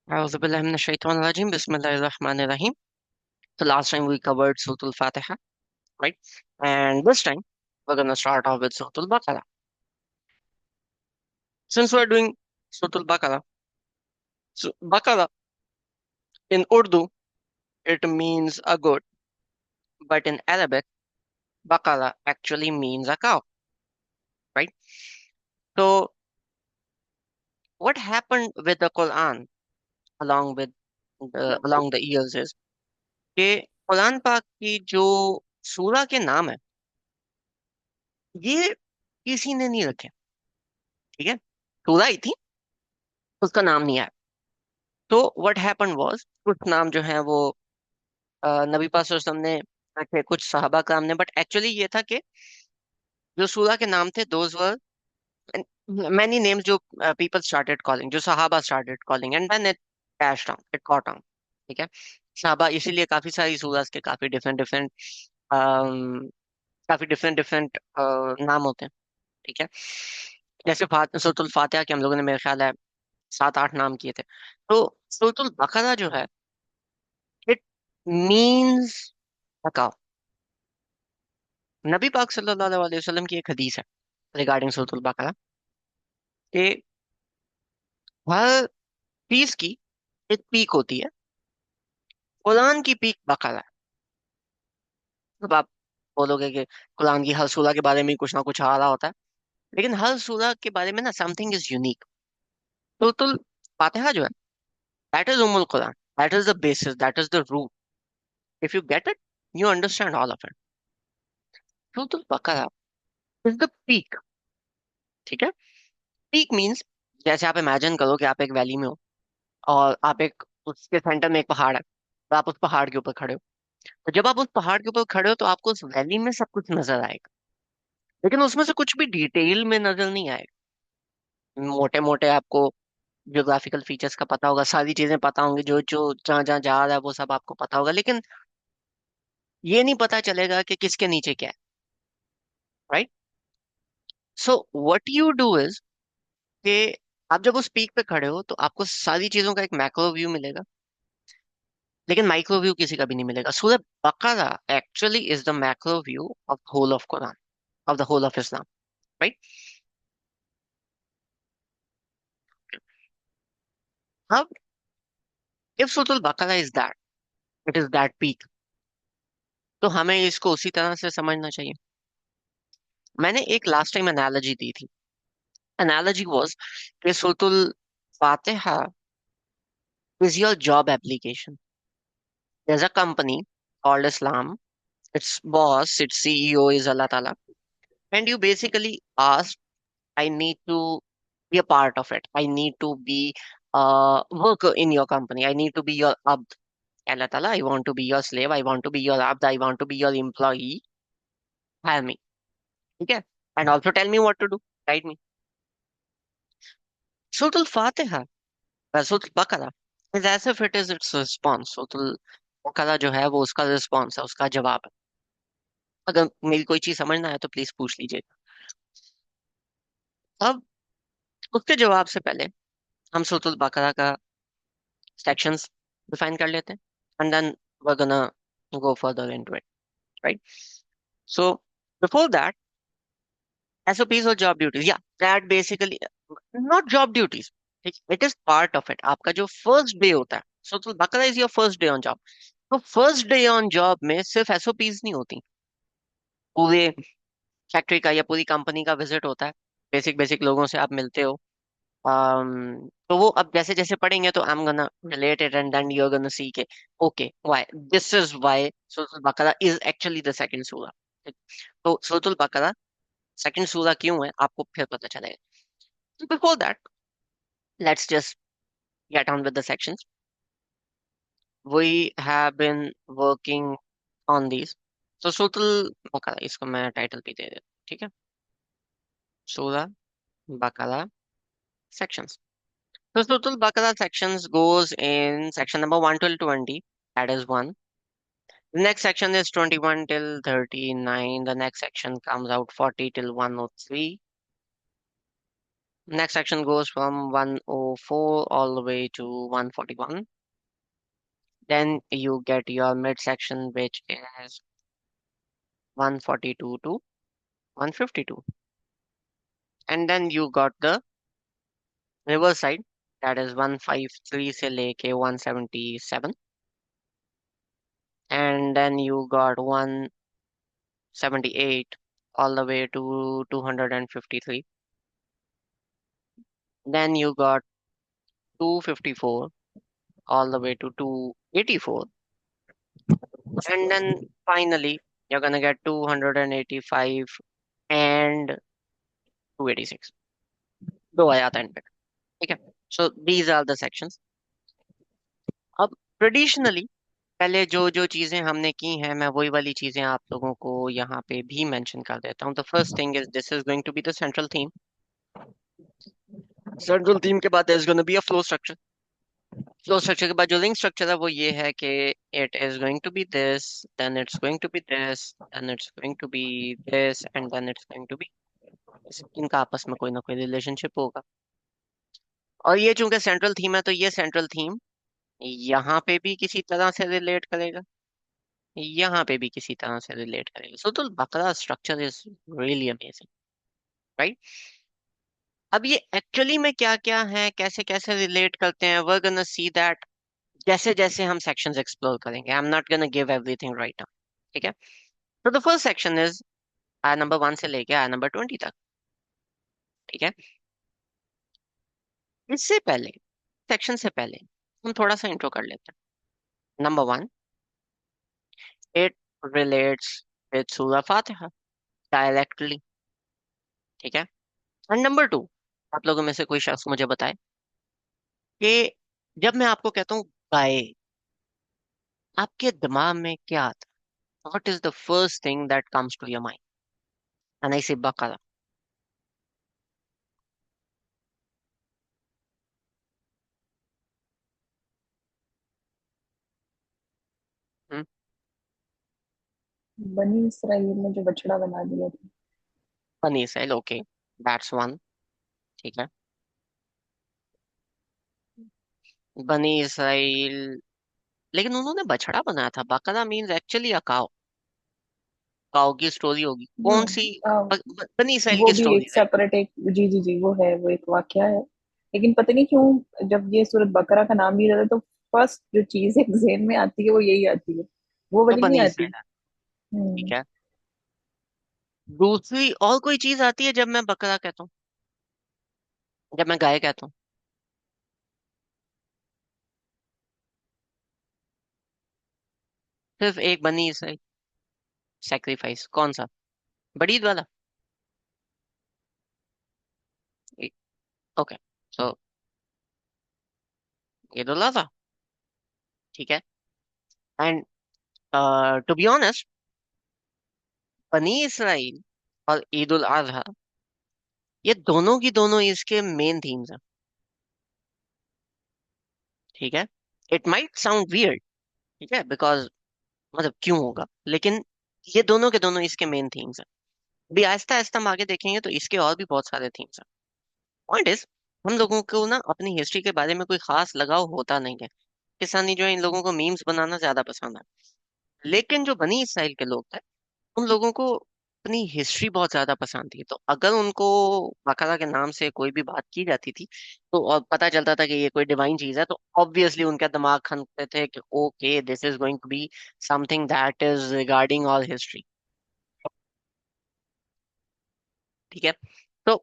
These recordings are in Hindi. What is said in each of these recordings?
Auzubillahi minash shaitanir rajim. Bismillahir Rahmanir Rahim. So last time we covered Suratul Fatiha, right? And this time we're gonna start off with Suratul Baqarah. Since we're doing Suratul Baqarah, so Baqarah in Urdu it means a goat, but in Arabic, Baqarah actually means a cow, right? So what happened with the Quran along with along the years is कि कुरान पाक की जो सूरा के नाम है ये किसी ने नहीं रखे, ठीक है। सूरा ही थी, उसका नाम नहीं आया। तो व्हाट हैपन वाज कुछ नाम जो है वो नबी पाक सल्लल्लाहु अलैहि वसल्लम ने रखे, कुछ सहाबा कराम ने, बट एक्चुअली ये था कि जो सूरा के नाम थे दोज वर many names जो people started calling, जो सहाबा started calling, and then it passed on, it caught on, ठीक है। सहाबा इसीलिए काफी सारी सूरास के काफी डिफरेंट डिफरेंट काफी डिफरेंट डिफरेंट नाम होते हैं, ठीक है। जैसे सूरतुल फातिहा के हम लोगों ने मेरे ख्याल है 7-8 नाम किए थे। तो सूरतुल बकरा जो है इट मीन्स थकाव। नबी पाक सल्लल्लाहु अलैहि वसल्लम की एक हदीस है रिगार्डिंग सूरतुल बकरा कि हर चीज की एक पीक होती है, कुरान की पीक बकरा है। अब आप बोलोगे कि कुरान की हर सूरा के बारे में कुछ ना कुछ आ रहा होता है, लेकिन हर सूरा के बारे में ना समथिंग इज यूनिक। सूरतुल फातिहा जो है दैट इज उम्मुल कुरान, that is the basis, that is the root. If you get it you understand all of it. सूरतुल बकरा इज द पीक, ठीक है। पीक मीन्स जैसे आप इमेजिन करो कि आप एक वैली में हो और आप एक उसके सेंटर में एक पहाड़ है, तो आप उस पहाड़ के ऊपर खड़े हो। तो जब आप उस पहाड़ के ऊपर खड़े हो तो आपको उस वैली में सब कुछ नजर आएगा, लेकिन उसमें से कुछ भी डिटेल में नजर नहीं आएगा। मोटे मोटे आपको जियोग्राफिकल फीचर्स का पता होगा, सारी चीजें पता होंगी, जो जो जहाँ जहाँ जा रहा है वो सब आपको पता होगा, लेकिन ये नहीं पता चलेगा कि किसके नीचे क्या है, right. So what you do is कि आप जब उस पीक पे खड़े हो तो आपको सारी चीजों का एक मैक्रो व्यू मिलेगा, लेकिन माइक्रो व्यू किसी का भी नहीं मिलेगा। Surah Baqarah actually is the macro view of whole of Quran, of the whole of Islam, right. अब इफ सूरह बकरा is that, it is that peak, तो हमें इसको उसी तरह से समझना चाहिए। मैंने एक लास्ट टाइम एनालॉजी दी थी। एनालॉजी वाज कि सूरह फातिहा is your job application. there's a company called Islam, its boss, its CEO is Allah Ta'ala, and you basically ask, I need to be a part of it. I need to be worker in your company. I need to be your abd. Allah Ta'ala, I want to be your slave. I want to be your abd. I want to be your employee. Hire me. Okay? And also tell me what to do. Guide me. Surah Al-Fatiha, Surah Al-Baqarah is as if it is its response. Surah Al-Baqarah जो है वो उसका response है, उसका जवाब है। अगर मेरी कोई चीज समझना है तो प्लीज पूछ लीजिए। अब उसके जवाब से पहले हम सूरह बकरा का सेक्शंस डिफाइन कर लेते हैं, and then we are gonna go further into it, right. So before that, SOPs और जॉब ड्यूटीज, या that basically not job duties, it is part of it. आपका जो फर्स्ट डे होता है, सूरह बकरा is your first day on job. तो फर्स्ट डे ऑन जॉब में सिर्फ एसओपीज नहीं होती, पूरे फैक्ट्री का या पूरी कंपनी का विजिट होता है। बेसिक बेसिक लोगों से आप मिलते हो। तो वो अब जैसे जैसे पढ़ेंगे तो I am gonna relate it and then you are gonna see के okay why this is why सूरह बकरा इज एक्चुअली द सेकंड सूरा। तो सूरह बकरा सेकंड सूरा क्यों है आपको फिर पता चलेगा। Before that let's just get on with the sections we have been working on these. तो सूरह बकरा, इसको मैं टाइटल भी दे देता हूँ, ठीक है। सूरह बकरा sections. So Sutul Baqarah sections goes in section number 1 till 20. That is one. The next section is 21 till 39. The next section comes out 40 till 103. Next section goes from 104 all the way to 141. Then you get your midsection, which is 142 to 152. And then you got the reverse side, that is 153 से लेके 177. And then you got 178 all the way to 253. Then you got 254 all the way to 284. And then finally, you're gonna get 285 and 286. दो आ जाता है इनमें, ठीक है. So these are the sections. अब ट्रेडिशनली पहले जो जो चीजें हमने की हैं, मैं वही वाली चीजें आप लोगों को यहाँ पे भी मेंशन कर देता हूँ. The first thing is this is going to be the central theme. Central theme के बाद there is going to be a flow structure. Flow structure के बाद जो लिंक स्ट्रक्चर है वो ये है कि it is going to be this, then it's going to be this, then it's going to be this, and then it's going to be. इनका आपस में कोई ना कोई रिलेशनशिप होगा. और ये चूंकि सेंट्रल थीम है, तो ये सेंट्रल थीम यहाँ पे भी किसी तरह से रिलेट करेगा, यहाँ पे भी किसी तरह से रिलेट करेगा. सो तो बकरा structure is really amazing, right. अब ये एक्चुअली में क्या क्या है, कैसे कैसे रिलेट करते हैं, वर गोना सी दैट जैसे जैसे हम सेक्शंस एक्सप्लोर करेंगे. I am not gonna give everything right now, ठीक है. तो the first section is I number 1 से लेके आय नंबर 20 तक, ठीक है. इससे पहले, सेक्शन से पहले हम थोड़ा सा इंट्रो कर लेते हैं. नंबर 1, इट रिलेट्स विद सूरह फातिहा डायरेक्टली, ठीक है. एंड नंबर 2, आप लोगों में से कोई शख्स मुझे बताए कि जब मैं आपको कहता हूँ गाय, आपके दिमाग में क्या आता है? What is the first thing that comes to your mind? And I say Baqarah. बनी इसराइल में जो बछड़ा बना दिया था। बनी इसराइल, ओके, दैट्स वन, ठीक है. बनी इसराइल, लेकिन उन्होंने बछड़ा बनाया था. बकरा मीन्स एक्चुअली अ काव. काव की स्टोरी होगी कौन सी? बनी इसराइल वो की भी स्टोरी, एक राइट. सेपरेट एक जी जी जी वो है, वो एक वाकया है। लेकिन पता नहीं क्यों जब ये सूरत बकरा का नाम भी रहता है तो फर्स्ट जो चीज एक ज़हन में आती है वो यही आती है, वो वो वाली नहीं बनी आती। इसराइल है, ठीक हम्म। है. दूसरी और कोई चीज आती है जब मैं बकरा कहता हूँ, जब मैं गाय कहता हूँ? सिर्फ एक बनी इसराइल सेक्रीफाइस, कौन सा? बड़ी ईद वाला. ओके, सो ईद उल अजहा, ठीक है. एंड टू बी ऑनेस्ट, बनी इसराइल और ईद उल अजहा, ये दोनों की दोनों इसके मेन थीम्स हैं, ठीक है. इट माइट साउंड वियर्ड, ठीक है, बिकॉज मतलब क्यों होगा, लेकिन ये दोनों के दोनों इसके मेन थीम्स हैं. अभी आहिस्ता आहिस्ता हम आगे देखेंगे तो इसके और भी बहुत सारे थीम्स हैं. पॉइंट इज, हम लोगों को ना अपनी हिस्ट्री के बारे में कोई खास लगाव होता नहीं है. पाकिस्तानी जो है, इन लोगों को मीम्स बनाना ज्यादा पसंद है. लेकिन जो बनी इसराइल के लोग थे, उन लोगों को अपनी हिस्ट्री बहुत ज्यादा पसंद थी. तो अगर उनको बकरा के नाम से कोई भी बात की जाती थी, तो और पता चलता था कि ये कोई डिवाइन चीज है, तो ऑब्वियसली उनका दिमाग खनते थे कि okay, this is going to be something that is regarding all history, ठीक है. तो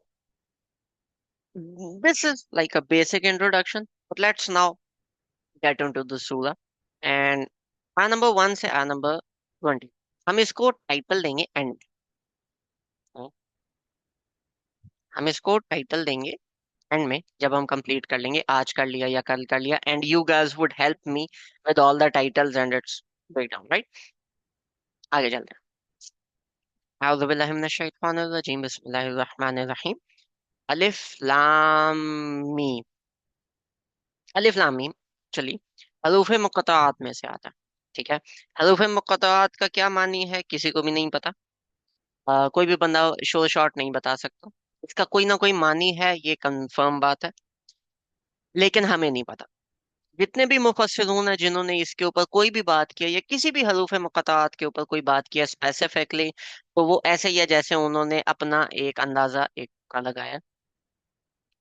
this is like a basic introduction, but let's now get into the Surah. And uh number 1 से आ नंबर 20, हम इसको टाइटल देंगे एंड. हम इसको टाइटल देंगे एंड में, जब हम कंप्लीट कर लेंगे, आज कर लिया या कल कर लिया, and you guys would help me with all the titles and it's breakdown, right. आगे चलते हैं. अऊज़ु बिल्लाहि मिनश शैतानिर रजीम, बिस्मिल्लाहिर रहमानिर रहीम. अलिफ लाम मीम. अलिफ लाम मीम, चलिए, हरूफ मुक़त्तआत में से आता है, ठीक है. हरूफ मुक़त्तआत का क्या मानी है किसी को भी नहीं पता. कोई भी बंदा शो शॉर्ट नहीं बता सकता. इसका कोई ना कोई मानी है, ये कंफर्म बात है, लेकिन हमें नहीं पता। जितने भी मुफस्सिरून हैं जिन्होंने इसके ऊपर कोई भी बात किया या किसी भी हरूफ मुकत्ताआत के ऊपर कोई बात किया स्पेसिफिकली, तो वो ऐसे ही है जैसे उन्होंने अपना एक अंदाजा एक का लगाया।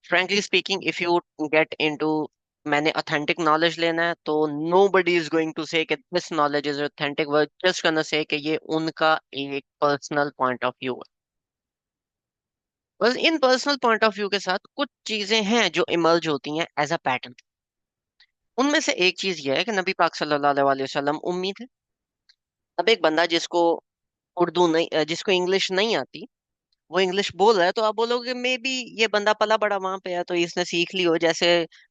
Frankly speaking, if you get into मैंने ऑथेंटिक नॉलेज लेना है, तो nobody is going to say this knowledge is authentic, वो जस्ट गोना से कि ये उनका एक पर्सनल पॉइंट ऑफ व्यू है। बस इन पर्सनल पॉइंट ऑफ व्यू के साथ कुछ चीजें हैं जो इमर्ज होती हैं एज अ पैटर्न। उनमें से एक चीज ये है कि नबी पाक सल्लल्लाहु अलैहि वसल्लम उम्मी थे। अब एक बंदा जिसको उर्दू नहीं जिसको इंग्लिश नहीं आती, वो इंग्लिश बोल रहा है, तो आप बोलोगे मे बी ये बंदा पला बड़ा वहां पे है तो इसने सीख ली हो। जैसे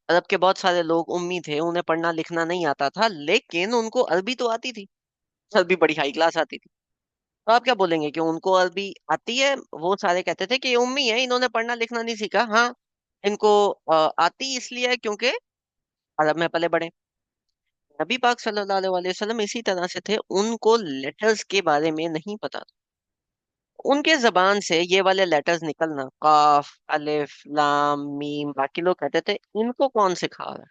अरब के बहुत सारे लोग उम्मी थे, उन्हें पढ़ना लिखना नहीं आता था, लेकिन उनको अरबी तो आती थी, अरबी बड़ी हाई क्लास आती थी। तो आप क्या बोलेंगे कि उनको अरबी आती है? वो सारे कहते थे कि ये उम्मी है, इन्होंने पढ़ना लिखना नहीं सीखा। हाँ, इनको आती इसलिए है क्योंकि अरब में पले बड़े। नबी पाक सल्लल्लाहु अलैहि वसल्लम इसी तरह से थे, उनको लेटर्स के बारे में नहीं पता था। उनके जबान से ये वाले लेटर्स निकलना, काफ, अलिफ, लाम, मीम, बाकी लोग कहते थे इनको कौन सिखा रहा है।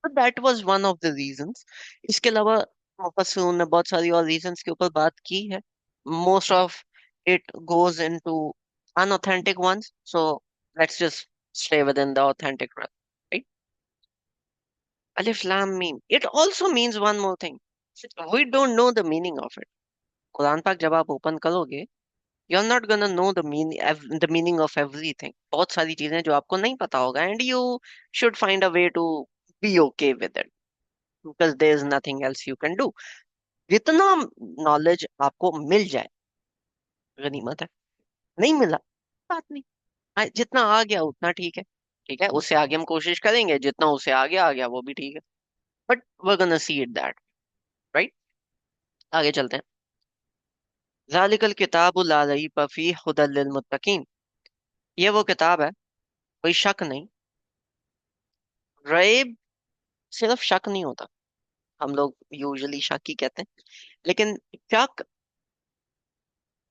तो that was one of the reasons. इसके अलावा मुफस्सिरून ने बहुत सारी और रीजंस के ऊपर बात की है। Most of it goes into unauthentic ones, so let's just stay within the authentic realm, right? Alif Lam Mim, it also means one more thing. We don't know the meaning of it. Quran पाक जब आप ओपन करोगे, you are not gonna know the meaning of everything. बहुत सारी चीजें जो आपको नहीं पता होगा, and you should find a way to be okay with it, because there is nothing else you can do. जितना नॉलेज आपको मिल जाए गनीमत है, नहीं मिला बात नहीं। हाँ, जितना आ गया उतना ठीक है। ठीक है, उससे आगे हम कोशिश करेंगे, जितना उससे आगे आ गया वो भी ठीक है। But we gonna see it that, right? आगे चलते हैं। ज़ालिकल किताबु ला रैब फीह हुदल लिल मुत्तकीन, ये वो किताब है, कोई शक नहीं। रैब सिर्फ शक नहीं होता, हम लोग यूजुअली शक ही कहते हैं, लेकिन शक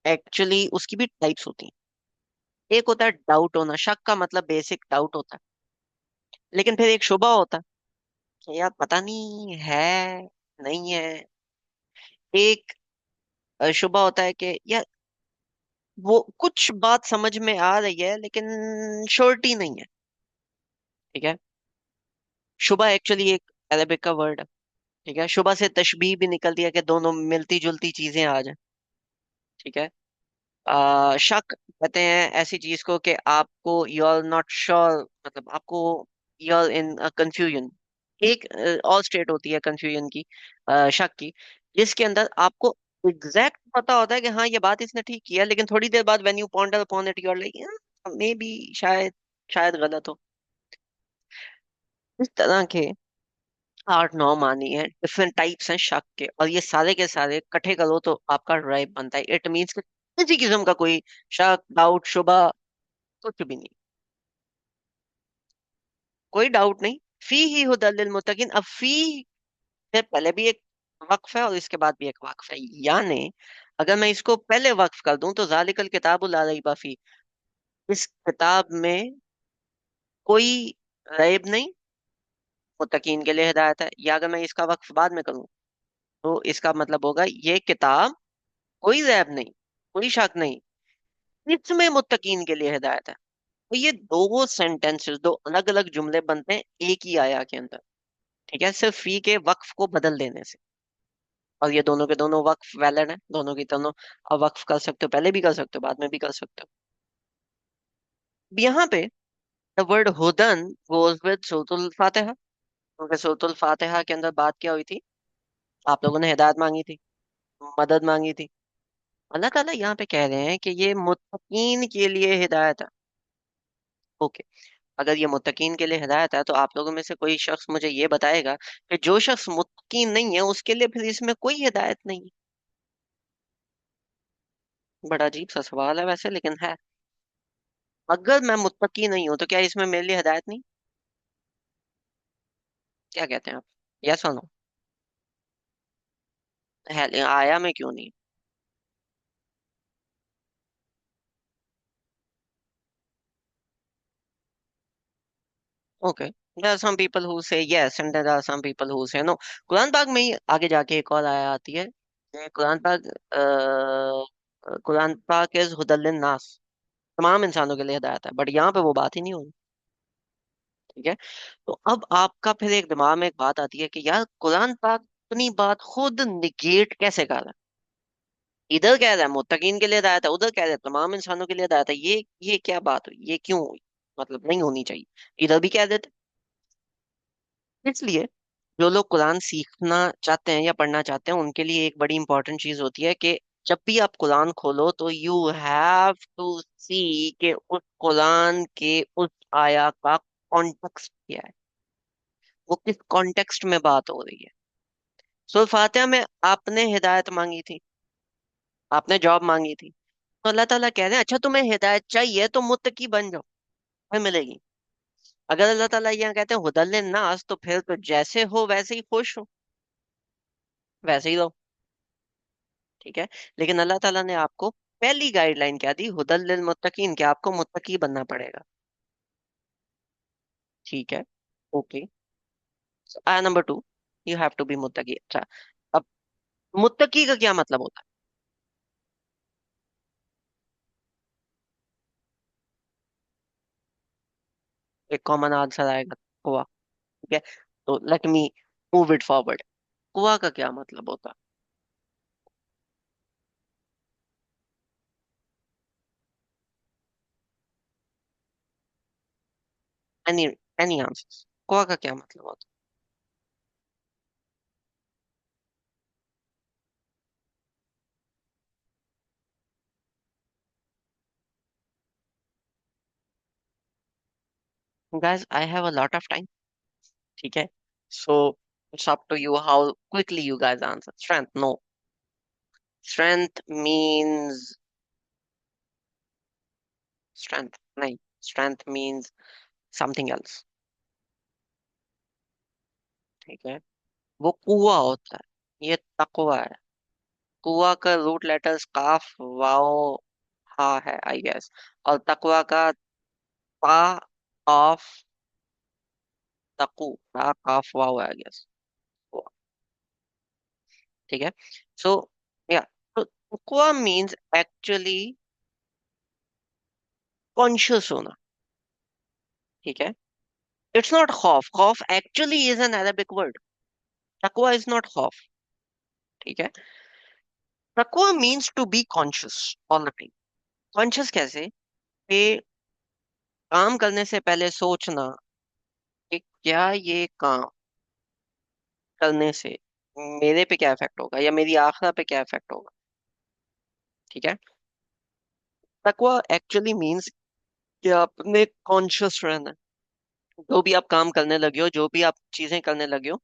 एक्चुअली उसकी भी टाइप्स होती हैं। एक होता है डाउट होना, शक का मतलब बेसिक डाउट होता है। लेकिन फिर एक शुबा होता है कि यार पता नहीं है, नहीं है। एक शुबा होता है कि यार वो कुछ बात समझ में आ रही है लेकिन श्योरिटी नहीं है। ठीक है, शुबा एक्चुअली एक अरबिक का वर्ड है। ठीक है, शुबा से तशबीह भी निकलती है कि दोनों मिलती जुलती चीजें आ जाए। ठीक है, शक कहते हैं ऐसी चीज को कि आपको यू आर नॉट श्योर, मतलब आपको यू आर इन कंफ्यूजन। एक और स्टेट होती है कंफ्यूजन की, शक की, जिसके अंदर आपको एग्जैक्ट पता होता है कि हाँ ये बात इसने ठीक किया, लेकिन थोड़ी देर बाद when you ponder upon it you are like maybe, शायद, शायद गलत हो। इस तरह के 8 9 मानी है, डिफरेंट टाइप्स हैं शक के, और ये सारे के सारे इकट्ठे करो तो आपका राइट बनता है। इट मीन्स कि किसी किस्म का कोई शक, डाउट, शुबा कुछ भी नहीं, कोई डाउट नहीं। फी ही हुदल लिल मुत्तकीन, अब फी से पहले भी एक वक्फ है और इसके बाद भी एक वक्फ है, यानी अगर मैं इसको पहले वक्फ कर दूं तो जालिकल किताबु ला रैब फी, इस किताब में कोई रैब नहीं, मुत्तकीन के लिए हिदायत है। या अगर मैं इसका वक्फ बाद में करूं तो इसका मतलब होगा ये किताब कोई रैब नहीं, कोई शक नहीं, इसमें मुत्तकीन के लिए हिदायत है। तो ये दो सेंटेंसेस, दो अलग अलग जुमले बनते हैं एक ही आया के अंदर। ठीक है, सिर्फ फी के वक्फ को बदल देने से। और ये दोनों के दोनों वक्फ वैलिड है, दोनों की दोनों अब वक्फ कर सकते हो, पहले भी कर सकते हो, बाद में भी कर सकते हो। अब यहाँ पे द वर्ड हुदन गोज विद सूरतुल फातिहा, क्योंकि सूरतुल फातिहा के अंदर बात क्या हुई थी? आप लोगों ने हिदायत मांगी थी, मदद मांगी थी। अल्लाह ताला यहाँ पे कह रहे हैं कि ये मुत्तकीन के लिए हिदायत है। ओके, अगर ये मुत्तकीन के लिए हिदायत है तो आप लोगों में से कोई शख्स मुझे ये बताएगा कि जो शख्स मुत्तकीन नहीं है उसके लिए फिर इसमें कोई हिदायत नहीं है? बड़ा अजीब सा सवाल है वैसे, लेकिन है। अगर मैं मुत्तकी नहीं हूं तो क्या इसमें मेरे लिए हिदायत नहीं? क्या कहते हैं आप? यस और नो? है, आया में क्यों नहीं? Okay, there are some people who say yes and there are some people who say no. कुरान पाक में ही आगे जाके एक और आया आती है कि कुरान पाक इज हुदल लिन्नास, तमाम इंसानों के लिए हिदायत है, बट यहाँ पे वो बात ही नहीं हो रही। ठीक है। तो अब आपका फिर एक दिमाग में एक बात आती है कि यार कुरान पाक अपनी बात खुद निगेट कैसे कर रहा है। इधर कह रहा है मुत्तकीन के लिए हिदायत है, उधर कह रहा है तमाम इंसानों के लिए हिदायत है। ये क्या बात हुई, ये क्यों हुई? मतलब नहीं होनी चाहिए। इधर भी कह देते। इसलिए जो लोग कुरान सीखना चाहते हैं या पढ़ना चाहते हैं उनके लिए एक बड़ी इंपॉर्टेंट चीज होती है कि जब भी आप कुरान खोलो तो यू हैव टू सी कि उस कुरान के उस आया का कॉन्टेक्स्ट क्या है, वो किस कॉन्टेक्स्ट में बात हो रही है। सूरह फातिहा में आपने हिदायत मांगी थी, आपने जॉब मांगी थी, तो अल्लाह ताला कह रहे हैं अच्छा तुम्हें हिदायत चाहिए तो मुत्तकी बन जाओ, फिर मिलेगी। अगर अल्लाह ताला यहाँ कहते हैं हुदल नास, तो फिर तो जैसे हो वैसे ही खुश हो, वैसे ही रहो। ठीक है। लेकिन अल्लाह ताला ने आपको पहली गाइडलाइन क्या दी, हुदल लिल मुत्तकीन, कि आपको मुत्तकी बनना पड़ेगा। ठीक है। ओके। आया number 2, you have to be मुत्तकी। अच्छा, अब मुत्तकी का क्या मतलब होता है? एक कॉमन आंसर आएगा, कुआ। ठीक है। तो let me move it forward. कुआ का क्या मतलब होता है? एनी आंसर, कुआ का क्या मतलब होता है? Guys I have a lot of time. ठीक है। So it's up to you how quickly you guys answer. Strength, no. Strength means, strength नहीं, स्ट्रेंथ मींस समथिंग एल्स। ठीक है। वो कुआ होता है, ये तकवा है। कुआ का रूट लेटर्स काफ वाओ हा है आई गेस, और तकवा का ता काफ तकु, ता काफ वाओ है आई गेस। ठीक है। सो या, तो तकवा मींस एक्चुअली कॉन्शियस होना। ठीक है। इट्स नॉट खौफ, खौफ actually is an Arabic word, तकवा इज नॉट खौफ। ठीक है। तकवा means to be conscious all the time. Conscious कैसे? कि काम करने से पहले सोचना कि क्या ये काम करने से मेरे पे क्या इफेक्ट होगा या मेरी आखिरत पे क्या इफेक्ट होगा। ठीक है। तकवा एक्चुअली मींस कि आपने कॉन्शियस रहना है। जो भी आप काम करने लगे हो, जो भी आप चीजें करने लगे हो,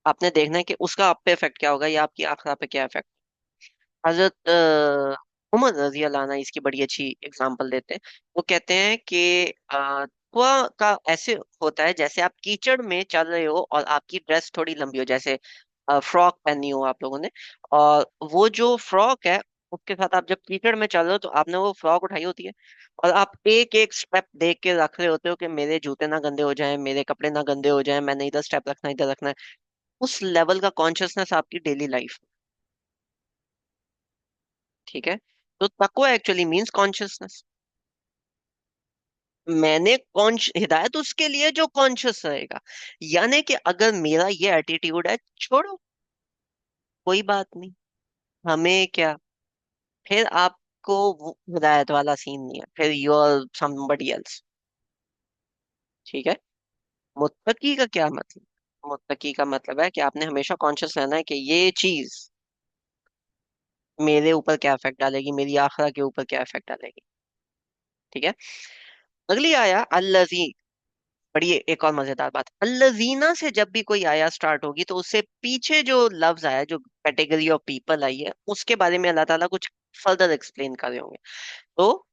आपने देखना है कि उसका आप पे इफेक्ट क्या होगा या आपकी आखिरत पे क्या इफेक्ट। हजरत उमर रजी अल्लाह अन्हु इसकी बड़ी अच्छी एग्जांपल देते हैं। वो कहते हैं कि तकवा का ऐसे होता है जैसे आप कीचड़ में चल रहे हो और आपकी ड्रेस थोड़ी लंबी हो, जैसे फ्रॉक पहनी हो आप लोगों ने, और वो जो फ्रॉक है उसके साथ आप जब कीचड़ में चल रहे हो तो आपने वो फ्रॉक उठाई होती है, और आप एक एक स्टेप देख के रख रहे होते हो कि मेरे जूते ना गंदे हो जाएं, मेरे कपड़े ना गंदे हो जाएं, मैंने इधर स्टेप रखना इधर रखना है। उस लेवल का कॉन्शियसनेस आपकी डेली लाइफ। ठीक है। तो तकवा एक्चुअली मींस कॉन्शियसनेस। मैंने कॉन्श हिदायत उसके लिए जो कॉन्शियस रहेगा, यानी कि अगर मेरा ये एटीट्यूड है, छोड़ो, कोई बात नहीं, हमें क्या, फिर आपको वो हिदायत वाला सीन नहीं है, फिर यू आर समबडी एल्स। ठीक है। मुत्तकी का क्या मतलब? मुत्तकी का मतलब है कि आपने हमेशा कॉन्शियस रहना है कि ये चीज मेरे ऊपर क्या इफेक्ट डालेगी, मेरी आखिरत के ऊपर क्या इफेक्ट डालेगी। ठीक है। अगली आया अल्लजी। बड़ी एक और मजेदार बात, अल्लजीना से जब भी कोई आया स्टार्ट होगी तो उससे पीछे जो लफ्ज आया, जो कैटेगरी ऑफ पीपल आई है, उसके बारे में अल्लाह ताला कुछ फर्दर एक्सप्लेन कर रहे होंगे। तो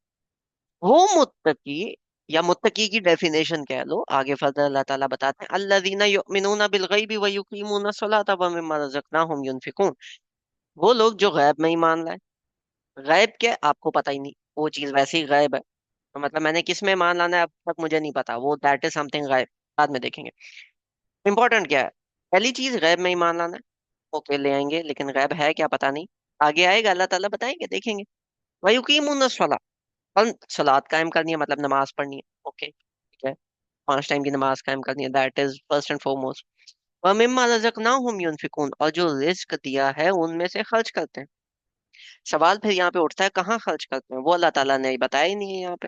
वो मुत्तकी या मुत्तकी की डेफिनेशन कह लो, आगे फर्दर अल्लाह ताला बताते हैं अल्लजीना युमिनूना बिल गैबि व युकीमूना सलाता व मिम्मा रज़क़नाहुम युनफिकून। वो लोग जो गैब में ईमान लाए। गैब क्या, आपको पता ही नहीं, वो चीज वैसे ही गायब है। तो मतलब मैंने किस में ईमान लाना है अब तक मुझे नहीं पता, वो दैट इज समथिंग गायब। बाद में देखेंगे। इंपॉर्टेंट क्या है? पहली चीज गैब में ईमान लाना है। ओके, ले आएंगे, लेकिन गैब है क्या पता नहीं। आगे आएगा, अल्लाह ताला बताएंगे, देखेंगे। वयुकीमुन सलाह, और सलात कायम करनी है, मतलब नमाज पढ़नी है। ओके, ठीक है। 5 टाइम की नमाज कायम करनी है, that is first and foremost. वमिम्मा रज़क़नाहुम युनफिकून, और जो रिस्क दिया है उनमें से खर्च करते हैं। सवाल फिर यहाँ पे उठता है, कहाँ खर्च करते हैं? वो अल्लाह ताला ने बताया ही नहीं है यहाँ पे।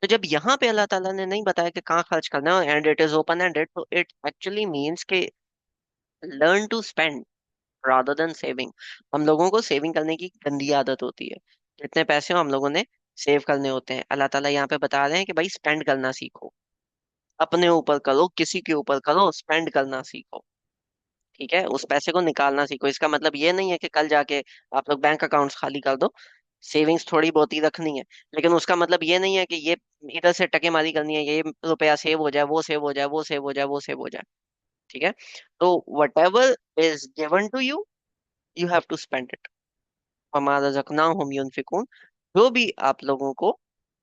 तो जब यहाँ पे अल्लाह ताला ने नहीं बताया कि कहाँ खर्च करना है, and it is open ended, तो इट एक्चुअली मीन्स के learn to spend rather than saving. हम लोगों को सेविंग करने की गंदी आदत होती है। जितने पैसे हो हम लोगों ने सेव करने होते हैं। अल्लाह ताला यहाँ पे बता रहे हैं कि भाई स्पेंड करना सीखो। अपने ऊपर करो, किसी के ऊपर करो, स्पेंड करना सीखो। ठीक है, उस पैसे को निकालना सीखो। इसका मतलब ये नहीं है कि कल जाके आप लोग बैंक अकाउंट्स खाली कर दो। सेविंग्स थोड़ी बहुत ही रखनी है, लेकिन उसका मतलब ये नहीं है कि ये इधर से टकेमारी करनी है, ये रुपया सेव हो जाए, वो सेव हो जाए, वो सेव हो जाए, वो सेव हो जाए। ठीक है। तो whatever is given to you, you have to spend it. हमारा रज़क़नाहुम युनफिकून, जो भी आप लोगों को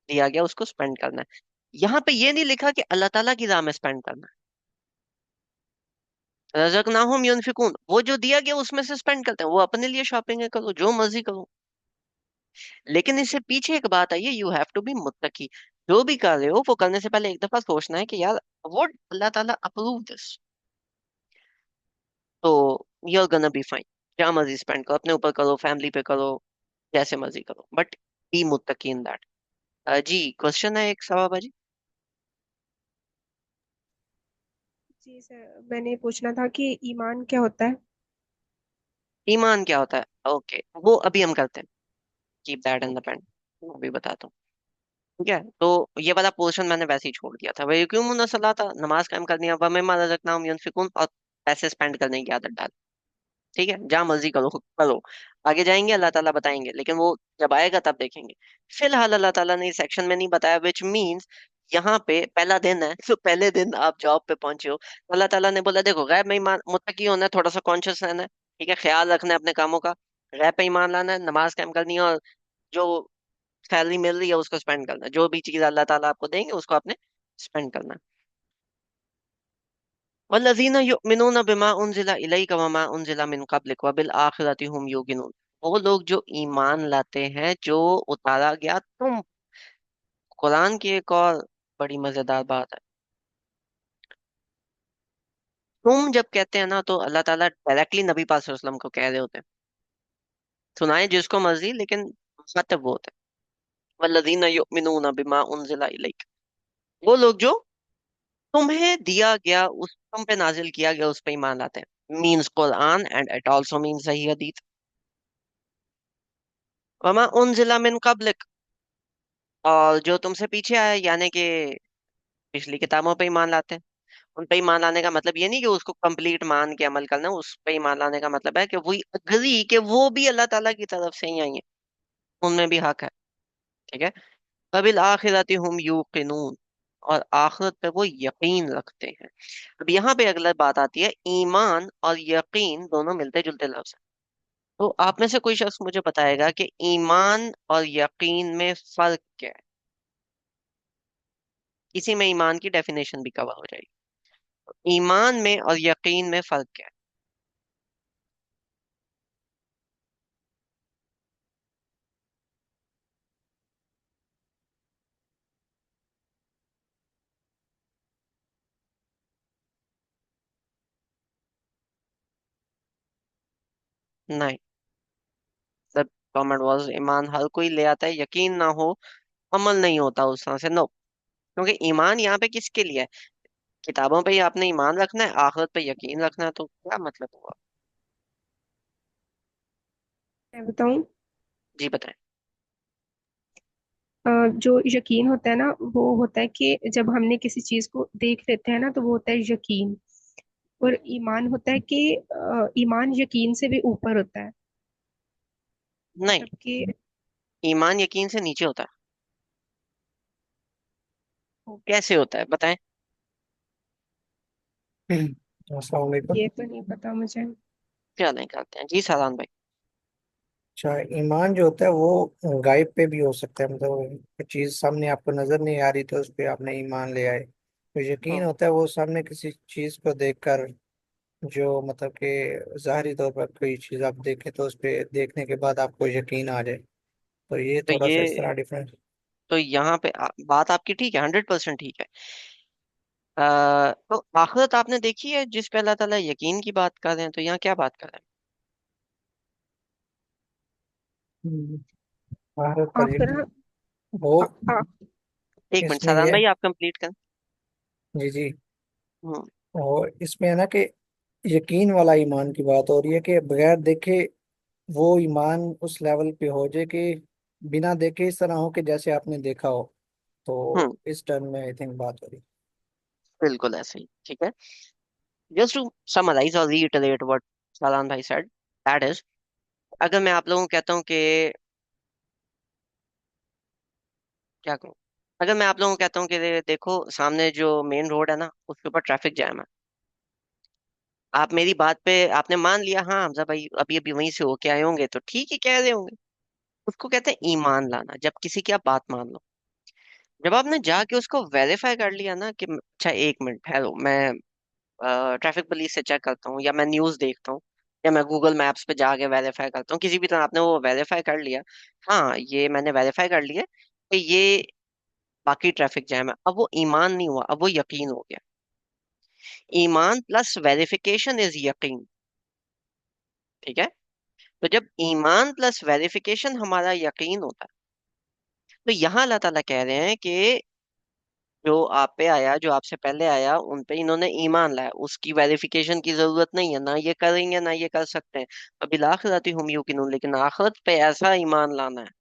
दिया गया उसको स्पेंड करना है। यहाँ पे ये नहीं लिखा कि अल्लाह ताला की राह में स्पेंड करना है। रज़क़नाहुम युनफिकून, वो जो दिया गया उसमें से स्पेंड करते हैं, वो अपने लिए शॉपिंग है, करो जो मर्जी करो। लेकिन इससे पीछे एक बात आई है, you have to be Muttaqi. जो भी कर रहे हो वो करने से पहले एक दफा सोचना है कि यार, would Allah Ta'ala approve this? तो you are gonna be fine. क्या मर्जी स्पेंड करो, अपने ऊपर करो, फैमिली पे करो, जैसे मर्जी करो, बट बी मुत्तकी इन दैट। जी, क्वेश्चन है एक सवाल बाजी। जी सर, मैंने पूछना था कि ईमान क्या होता है। ईमान क्या होता है? ओके, वो अभी हम करते हैं। Keep that in the okay. Pen, वो अभी बताता हूँ। ठीक है, तो ये वाला पोर्शन मैंने वैसे ही छोड़ दिया था। वही क्यों मुन्ना सलाह था, नमाज कायम करनी है, वह मैं रखना हूँ युनफिकून, और पैसे स्पेंड करने की आदत डाल। ठीक है, जहां मर्जी करो करो। आगे जाएंगे अल्लाह ताला बताएंगे, लेकिन वो जब आएगा तब देखेंगे। फिलहाल अल्लाह ताला ने इस सेक्शन में नहीं बताया, विच मीन्स यहाँ पे पहला दिन है, तो पहले दिन आप जॉब पे पहुंचे हो, तो अल्लाह ताला ने बोला देखो, गैब में ईमान मुत्तकी होना है, थोड़ा सा कॉन्शियस रहना है। ठीक है, ख्याल रखना है अपने कामों का। गैब पे ईमान लाना है, नमाज कायम करनी है, और जो सैलरी मिल रही है उसको स्पेंड करना है। जो भी चीज अल्लाह ताला आपको देंगे उसको आपने स्पेंड करना है। वल्लज़ीना युमिनूना बिमा उनज़िला इलैका वमा उनज़िला मिन क़ब्लिक व बिल आखिरति हुम युक़िनून, वो लोग जो ईमान लाते हैं जो उतारा गया तुम। कुरान की एक और बड़ी मजेदार बात है, तुम जब कहते हैं ना तो अल्लाह ताला डायरेक्टली नबी पाक सल्लल्लाहु अलैहि वसल्लम को कह रहे होते हैं। सुनाए जिसको मर्जी, लेकिन मुखातिब वो होते हैं। वल्लज़ीना युमिनूना बिमा उनज़िला इलैक, वो लोग जो तुम्हें दिया गया, उस तुम पे नाजिल किया गया उस पे ईमान लाते हैं, means Quran, and it also means सही हदीस। वमा उनजिला मिन कब्लिक, और जो तुमसे पीछे आया, यानी कि पिछली किताबों पे ईमान लाते हैं। उन पे ईमान लाने का मतलब ये नहीं कि उसको कंप्लीट मान के अमल करना है, उस पे ईमान लाने का मतलब है कि वही अग्री कि वो भी अल्लाह ताला की तरफ से ही आई है, उनमें भी हक है। ठीक है। कबिल आखिरती हुम यूकिनून, और आखिरत पे वो यकीन रखते हैं। अब यहाँ पे अगला बात आती है, ईमान और यकीन दोनों मिलते जुलते लफ्ज हैं। तो आप में से कोई शख्स मुझे बताएगा कि ईमान और यकीन में फर्क क्या है? इसी में ईमान की डेफिनेशन भी कवर हो जाएगी। ईमान में और यकीन में फर्क क्या है? नहीं, द कमेंट वाज ईमान हर कोई ले आता है, यकीन ना हो, अमल नहीं होता उस तरह से, नो। क्योंकि ईमान यहाँ पे किसके लिए है? किताबों पे ही आपने ईमान रखना है, आखिरत पे यकीन रखना है, तो क्या मतलब हुआ? मैं बताऊं। जी बताएं। जो यकीन होता है ना, वो होता है कि जब हमने किसी चीज को देख लेते हैं ना, तो वो होता है यकीन। और ईमान होता है कि ईमान यकीन से भी ऊपर होता है। नहीं, मतलब कि ईमान यकीन से नीचे होता है। कैसे होता है बताएं। अस्सलाम वालेकुम। ये तो नहीं पता मुझे। क्या नहीं करते हैं जी सलाम भाई? अच्छा, ईमान जो होता है वो गायब पे भी हो सकता है, मतलब कोई चीज सामने आपको नजर नहीं आ रही तो उस पे आपने ईमान ले आए। तो यकीन हम्म, होता है वो सामने किसी चीज को देखकर, जो मतलब कि जाहिरी तौर पर कोई चीज आप देखें तो उस पे देखने के बाद आपको यकीन आ जाए। तो ये तो थोड़ा सा इस ये तरह डिफरेंस। तो यहाँ पे बात आपकी ठीक है, 100% ठीक है। तो आखिरत आपने देखी है जिस पे अल्लाह ताला यकीन की बात कर रहे हैं, तो यहाँ क्या बात कर रहे भारत पर आखिर यकीन वो आ, आ, हैं? एक मिनट इसमें सादान ये। भाई, आप कंप्लीट करें। जी जी। हम्म। और इसमें है ना कि यकीन वाला ईमान की बात हो रही है कि बगैर देखे वो ईमान उस लेवल पे हो जाए कि बिना देखे इस तरह हो कि जैसे आपने देखा हो। हम्म। तो इस टर्म में आई थिंक बात हो रही बिल्कुल ऐसे ही, ठीक है। जस्ट टू समराइज और रीइटरेट व्हाट सादान भाई सेड, दैट इज, अगर मैं आप लोगों को कहता हूँ कि क्या कहूँ, अगर मैं आप लोगों को कहता हूँ कि देखो सामने जो मेन रोड है ना, उसके ऊपर ट्रैफिक जैम है, आप मेरी बात पे आपने मान लिया, हाँ हमजा भाई अभी अभी वहीं से होके आए होंगे तो ठीक ही कह रहे होंगे। उसको कहते हैं ईमान लाना, जब किसी की आप बात मान लो। जब आपने जाके उसको वेरीफाई कर लिया ना कि अच्छा एक मिनट ठहरो, मैं ट्रैफिक पुलिस से चेक करता हूँ, या मैं न्यूज़ देखता हूँ, या मैं गूगल मैप्स पे जाके वेरीफाई करता हूँ, किसी भी तरह आपने वो वेरीफाई कर लिया, हाँ ये मैंने वेरीफाई कर लिया कि ये बाकी ट्रैफिक जैम है, अब वो ईमान नहीं हुआ, अब वो यकीन हो गया। ईमान प्लस वेरिफिकेशन इज यकीन, ठीक है। तो जब ईमान प्लस वेरिफिकेशन हमारा यकीन होता है, तो यहाँ अल्लाह ताला कह रहे हैं कि जो आप पे आया, जो आपसे पहले आया, उन पे इन्होंने ईमान लाया, उसकी वेरिफिकेशन की जरूरत नहीं है, ना ये करेंगे ना ये कर सकते हैं। अभी आखिरती हम यूकिनून, लेकिन आखिरत पे ऐसा ईमान लाना है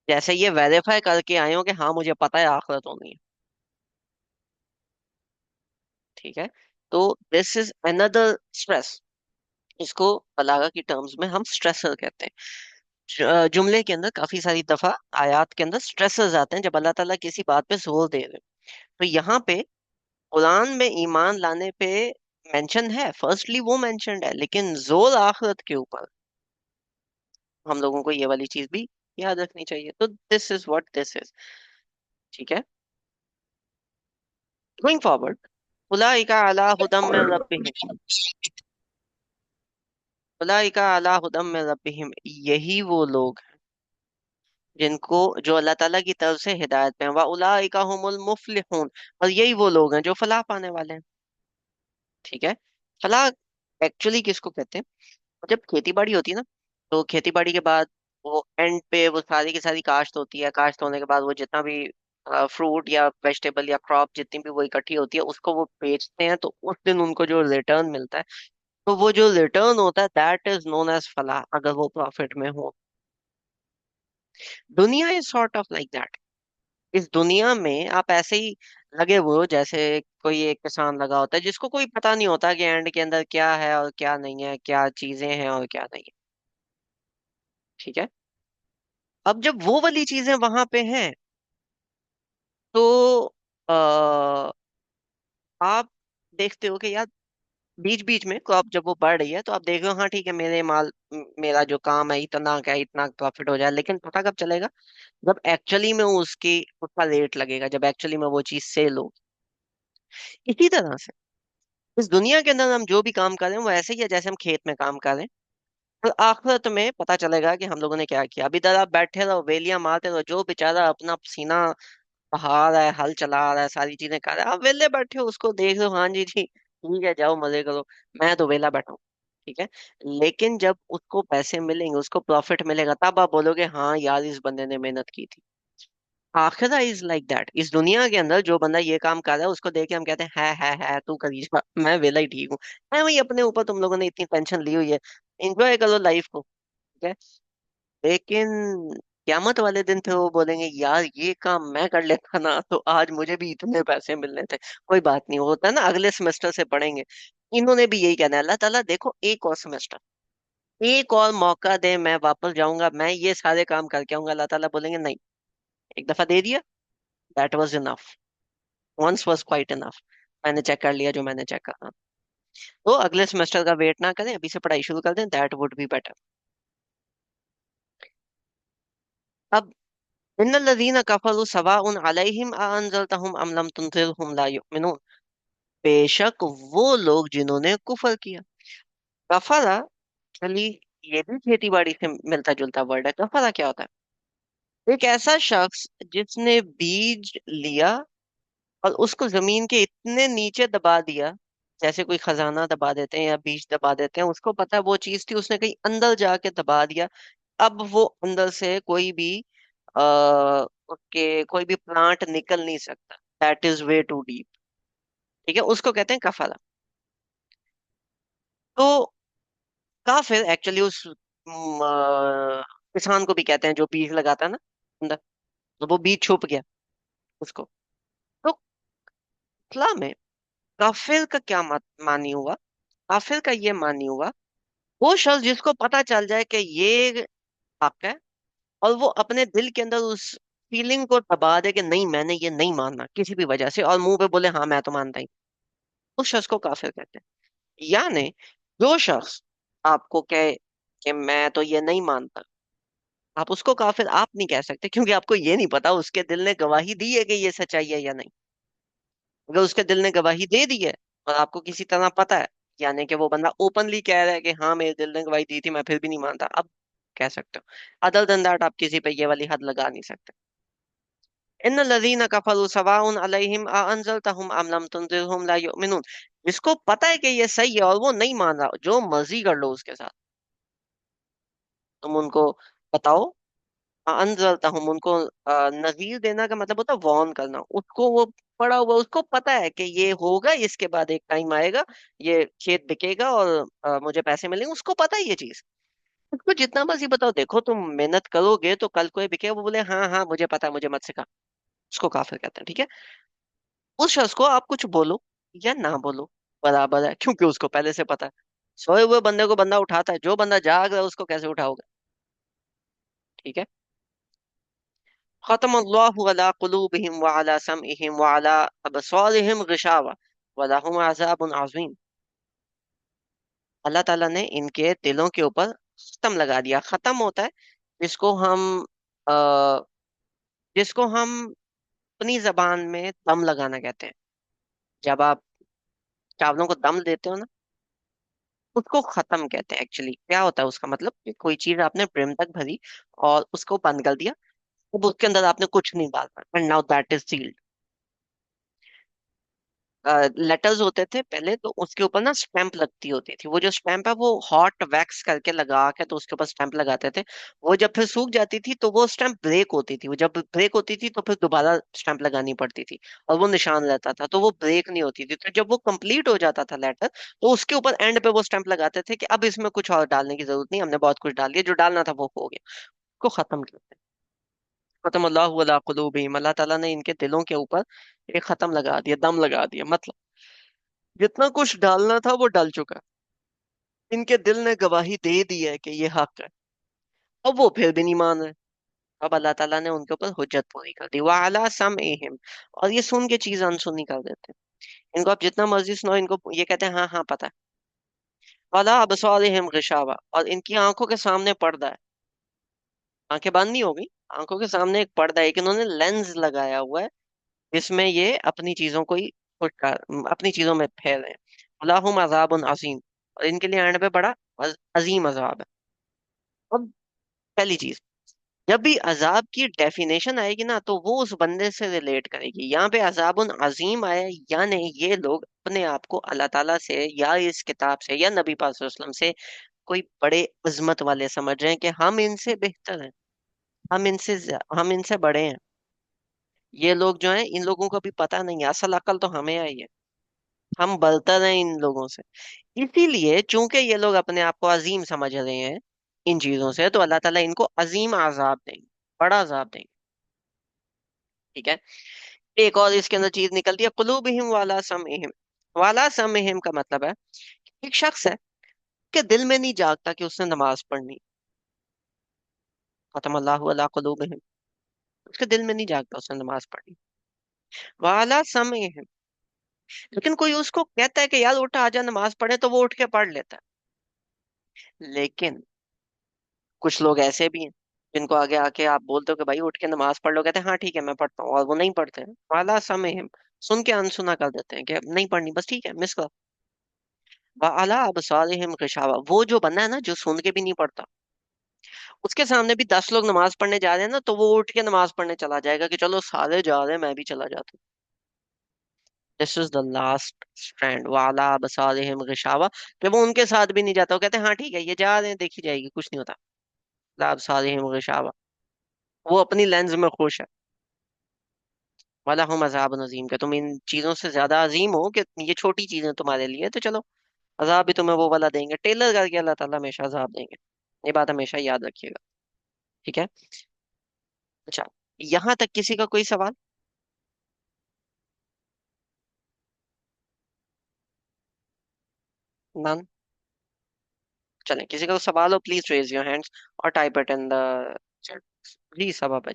जैसे ये वेरीफाई करके आए हो कि हाँ मुझे पता है आखिरत होनी है, ठीक है। तो दिस इज अनदर स्ट्रेस, इसको बलागा की टर्म्स में हम स्ट्रेसर कहते हैं। जुमले के अंदर काफी सारी दफा आयात के अंदर स्ट्रेसर्स आते हैं जब अल्लाह ताला किसी बात पे जोर दे रहे हैं। तो यहाँ पे कुरान में ईमान लाने पे मेंशन है, फर्स्टली वो मेंशन्ड है, लेकिन जोर आखिरत के ऊपर। हम लोगों को ये वाली चीज भी याद रखनी चाहिए। तो this is what this is, ठीक है। गोइंग फॉरवर्ड, उलाइका अला हुदम मिन रब्बिहिम, उलाइका अला हुदम मिन रब्बिहिम, यही वो लोग हैं जिनको, जो अल्लाह ताला की तरफ से हिदायत पे हैं। व उलाइका हुमुल मुफलिहून, और यही वो लोग हैं जो फलाह पाने वाले हैं, ठीक है। फलाह एक्चुअली किसको कहते हैं? जब खेती बाड़ी होती है ना, तो खेती बाड़ी के बाद वो एंड पे वो सारी की सारी काश्त होती है, काश्त होने के बाद वो जितना भी फ्रूट या वेजिटेबल या क्रॉप जितनी भी वो इकट्ठी होती है, उसको वो बेचते हैं, तो उस दिन उनको जो रिटर्न मिलता है, तो वो जो रिटर्न होता है दैट इज नोन एज फलाह, अगर वो प्रॉफिट में हो। दुनिया is sort of like that. इस दुनिया में आप ऐसे ही लगे हुए हो जैसे कोई एक किसान लगा होता है जिसको कोई पता नहीं होता कि एंड के अंदर क्या है और क्या नहीं है, क्या चीजें हैं और क्या नहीं है, ठीक है। अब जब वो वाली चीजें वहां पे हैं, तो आ, आप देखते हो कि यार बीच बीच में क्रॉप जब वो बढ़ रही है तो आप देख रहे हो हाँ ठीक है, मेरा जो काम है इतना क्या, इतना प्रॉफिट हो जाए, लेकिन पता कब चलेगा? जब एक्चुअली में उसका रेट लगेगा, जब एक्चुअली में वो चीज सेल होगी। इसी तरह से इस दुनिया के अंदर हम जो भी काम कर रहे हैं वो ऐसे ही है जैसे हम खेत में काम कर रहे हैं, और आखिरत में पता चलेगा कि हम लोगों ने क्या किया। अभी इधर आप बैठे रहो, वेलियां मारते रहो, जो बेचारा अपना पसीना बहा रहा है, हल चला रहा है, सारी चीजें कर रहा है, आप वेले बैठे हो उसको देख रहे हो, हाँ जी जी ठीक है जाओ मजे करो, मैं तो वेला बैठा हूँ, ठीक है। लेकिन जब उसको पैसे मिलेंगे, उसको प्रॉफिट मिलेगा, तब आप बोलोगे हाँ यार इस बंदे ने मेहनत की थी। आखिरा इज लाइक दैट, इस दुनिया के अंदर जो बंदा ये काम कर रहा है उसको देख के हम कहते हैं है तू करी जा, मैं वेला ही ठीक हूँ। है वही, अपने ऊपर तुम लोगों ने इतनी टेंशन ली हुई है, एंजॉय करो लाइफ को, ठीक है। लेकिन क्यामत वाले दिन पे वो बोलेंगे यार ये काम मैं कर लेता ना तो आज मुझे भी इतने पैसे मिलने थे। कोई बात नहीं, होता है ना, अगले सेमेस्टर से पढ़ेंगे। इन्होंने भी यही कहना है, अल्लाह ताला देखो एक और सेमेस्टर, एक और मौका दे, मैं वापस जाऊंगा, मैं ये सारे काम करके आऊंगा। अल्लाह ताला बोलेंगे नहीं, एक दफा दे दिया, that was enough, once was quite enough, मैंने चेक कर लिया जो मैंने चेक करना। तो अगले सेमेस्टर का वेट ना करें, अभी से पढ़ाई शुरू कर दें, दैट वुड बी बेटर। अब इन्नल्लज़ीना कफ़रू सवाउन अलैहिम अ अंज़रतहुम अम लम तुनज़िरहुम ला युमिनून। बेशक वो लोग जिन्होंने कुफर किया। कफरा, चली, ये भी खेती बाड़ी से मिलता जुलता वर्ड है। कफरा क्या होता है? एक ऐसा शख्स जिसने बीज लिया और उसको जमीन के इतने नीचे दबा दिया, जैसे कोई खजाना दबा देते हैं या बीज दबा देते हैं, उसको पता है वो चीज थी, उसने कहीं अंदर जाके दबा दिया। अब वो अंदर से कोई भी कोई भी प्लांट निकल नहीं सकता। That is way too deep. ठीक है, उसको कहते हैं कफाला। तो काफिर एक्चुअली उस किसान को भी कहते हैं जो बीज लगाता है ना अंदर, तो वो बीज छुप गया उसको। तो इस्लाम में काफिर का क्या मानी हुआ? काफिर का ये मानी हुआ, वो शख्स जिसको पता चल जाए कि ये हक है, और वो अपने दिल के अंदर उस फीलिंग को दबा दे कि नहीं, मैंने ये नहीं मानना किसी भी वजह से, और मुंह पे बोले हाँ मैं तो मानता ही, उस शख्स को काफिर कहते हैं। यानी जो शख्स आपको कहे कि मैं तो ये नहीं मानता, आप उसको काफिर आप नहीं कह सकते, क्योंकि आपको ये नहीं पता उसके दिल ने गवाही दी है कि ये सच्चाई है या नहीं। अगर उसके दिल ने गवाही दे दी है और आपको किसी तरह पता है, यानी कि वो बंदा ओपनली कह रहा है कि हाँ मेरे दिल ने गवाही दी थी, मैं फिर भी नहीं मानता, अब कह सकते हो। अदर देन दैट आप किसी पे ये वाली हद लगा नहीं सकते। इन लजीना कफरू सवाउन अलैहिम अ अंजरतहुम अम लम तुनजिरहुम ला युमिनून। जिसको पता है कि ये सही है और वो नहीं मान रहा, जो मर्जी कर लो उसके साथ, तुम उनको बताओ। अंजरतहुम, उनको नजीर देना का मतलब होता है वार्न करना। उसको वो पड़ा हुआ, उसको पता है कि ये होगा, इसके बाद एक टाइम आएगा, ये खेत बिकेगा और मुझे पैसे मिलेंगे, उसको पता है ये चीज। उसको जितना मर्जी बताओ, देखो तुम मेहनत करोगे तो कल को ये बिकेगा, वो बोले हाँ हाँ मुझे पता है, मुझे मत सिखा। उसको काफिर कहते हैं। ठीक है, उस शख्स को आप कुछ बोलो या ना बोलो बराबर है, क्योंकि उसको पहले से पता है। सोए हुए बंदे को बंदा उठाता है, जो बंदा जाग रहा है उसको कैसे उठाओगे? ठीक है। खत्म अल्लाहु अला कुलूबिहिम व अला समइहिम व अला अबसारिहिम गिशावा व लहुम अज़ाबुन अज़ीम। अल्लाह ताला ने इनके दिलों के ऊपर खत्म लगा दिया। खत्म होता है जिसको हम अ, जिसको हम अपनी जबान में दम लगाना कहते हैं। जब आप चावलों को दम देते हो ना, उसको खत्म कहते हैं। एक्चुअली क्या होता है उसका मतलब, कि कोई चीज आपने ब्रिम तक भरी और उसको बंद कर दिया, अब उसके अंदर आपने कुछ नहीं डालना, and now that is sealed. Letters होते थे पहले, तो उसके ऊपर ना स्टैंप लगती होती थी। वो जो स्टैंप है वो हॉट वैक्स करके लगा के तो उसके ऊपर स्टैंप लगाते थे। वो जब फिर सूख जाती थी तो वो स्टैंप ब्रेक होती थी। वो जब ब्रेक होती थी तो फिर दोबारा स्टैंप लगानी पड़ती थी, और वो निशान रहता था, तो वो ब्रेक नहीं होती थी। तो जब वो कंप्लीट हो जाता था लेटर, तो उसके ऊपर एंड पे वो स्टैंप लगाते थे कि अब इसमें कुछ और डालने की जरूरत नहीं, हमने बहुत कुछ डाल दिया, जो डालना था वो हो गया। उसको खत्म करते हैं। खत्म अल्लाहु अला कुलूबिहिम, अल्लाह ताला ने इनके दिलों के ऊपर एक खत्म लगा दिया, दम लगा दिया। मतलब जितना कुछ डालना था वो डाल चुका। इनके दिल ने गवाही दे दी है कि ये हक है, अब वो फिर भी नहीं मान रहे। अब अल्लाह ताला ने उनके ऊपर हुज्जत पूरी कर दी। वाला समइहिम, और ये सुन के चीज अनसुनी कर देते हैं। इनको आप जितना मर्जी सुनाओ, इनको ये कहते हैं हाँ हाँ पता है। वाला अबसारिहिम गिशावा, और इनकी आंखों के सामने पर्दा है। आंखें बंद नहीं हो गई, आंखों के सामने एक पर्दा है, एक इन्होंने लेंस लगाया हुआ है, जिसमें ये अपनी चीजों को ही अपनी चीजों में फेर रहे हैं। वलाहुम अजाबुन अजीम, और इनके लिए एंड पे बड़ा अजीम अजाब है। अब पहली चीज, जब भी अजाब की डेफिनेशन आएगी ना, तो वो उस बंदे से रिलेट करेगी। यहाँ पे अजाबुन अजीम आया, यानी ये लोग अपने आप को अल्लाह ताला से या इस किताब से या नबी पाक सल्लल्लाहु अलैहि वसल्लम से कोई बड़े अजमत वाले समझ रहे हैं, कि हम इनसे बेहतर हैं, हम इनसे बड़े हैं। ये लोग जो हैं, इन लोगों को भी पता नहीं है, असल अकल तो हमें आई है, हम बलतर हैं इन लोगों से। इसीलिए चूंकि ये लोग अपने आप को अजीम समझ रहे हैं इन चीजों से, तो अल्लाह ताला इनको अजीम अजाब देंगे, बड़ा अजाब देंगे। ठीक है। एक और इसके अंदर चीज निकलती है, कुलूबिहिम वाला समइहिम। वाला समइहिम का मतलब है कि एक शख्स है कि दिल में नहीं जागता कि उसने नमाज पढ़नी। खत्म अल्लाहु अला कुलूबिहिम, उसके दिल में नहीं जागता उसने नमाज पढ़नी। वाला समइहिम, लेकिन कोई उसको कहता है कि यार उठ आजा नमाज पढ़े, तो वो उठ के पढ़ लेता है। लेकिन कुछ लोग ऐसे भी हैं जिनको आगे आके आप बोलते हो कि भाई उठ के नमाज पढ़ लो, कहते हैं हाँ ठीक है मैं पढ़ता हूँ, और वो नहीं पढ़ते हैं। वाला समय सुन के अनसुना कर देते हैं कि अब नहीं पढ़नी, बस ठीक है मिस कर। वाला अबसारिहिम गिशावा, वो जो बंदा है ना जो सुन के भी नहीं पढ़ता, उसके सामने भी 10 लोग नमाज पढ़ने जा रहे हैं ना, तो वो उठ के नमाज पढ़ने चला जाएगा कि चलो सारे जा रहे हैं मैं भी चला जाता हूँ। This is the last strand, वाला अबसारिहिम गिशावा, कि वो उनके साथ भी नहीं जाता, वो कहते हैं हाँ ठीक है ये जा रहे हैं देखी जाएगी कुछ नहीं होता। वाला अबसारिहिम गिशावा, वो अपनी लेंस में खुश है। वाला हम अजाब नजीम, के तुम इन चीजों से ज्यादा अजीम हो कि ये छोटी चीजें तुम्हारे लिए, तो चलो अजाब भी तुम्हें वो वाला देंगे, टेलर करके अल्लाह ताला हमेशा अजाब देंगे। ये बात हमेशा याद रखिएगा। ठीक है। अच्छा, यहाँ तक किसी का कोई सवाल? नन? चलें, किसी का सवाल हो प्लीज रेज योर हैंड्स और type it in the chat. Please सब आप।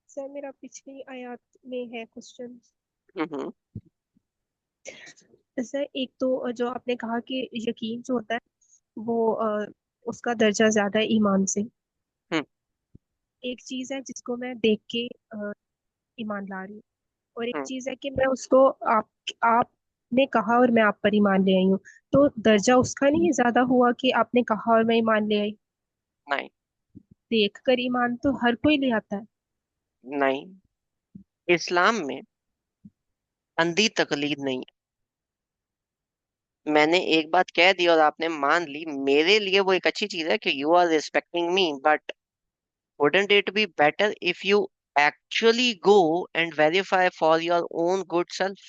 सर मेरा पिछली आयत में है क्वेश्चन। हम्म। सर एक तो जो आपने कहा कि यकीन जो होता है वो उसका दर्जा ज्यादा है ईमान से। हम्म। एक चीज है जिसको मैं देख के ईमान ला रही हूँ, और एक हम्म। चीज है कि मैं उसको आपने कहा और मैं आप पर ईमान ले आई हूँ। तो दर्जा उसका नहीं ज्यादा हुआ कि आपने कहा और मैं ईमान ले आई? नहीं। देख कर ईमान तो हर कोई ले आता है। नहीं, इस्लाम में अंधी तकलीद नहीं है। मैंने एक बात कह दी और आपने मान ली, मेरे लिए वो एक अच्छी चीज है कि you are respecting me, but wouldn't it be better if you actually go and verify for your own good self?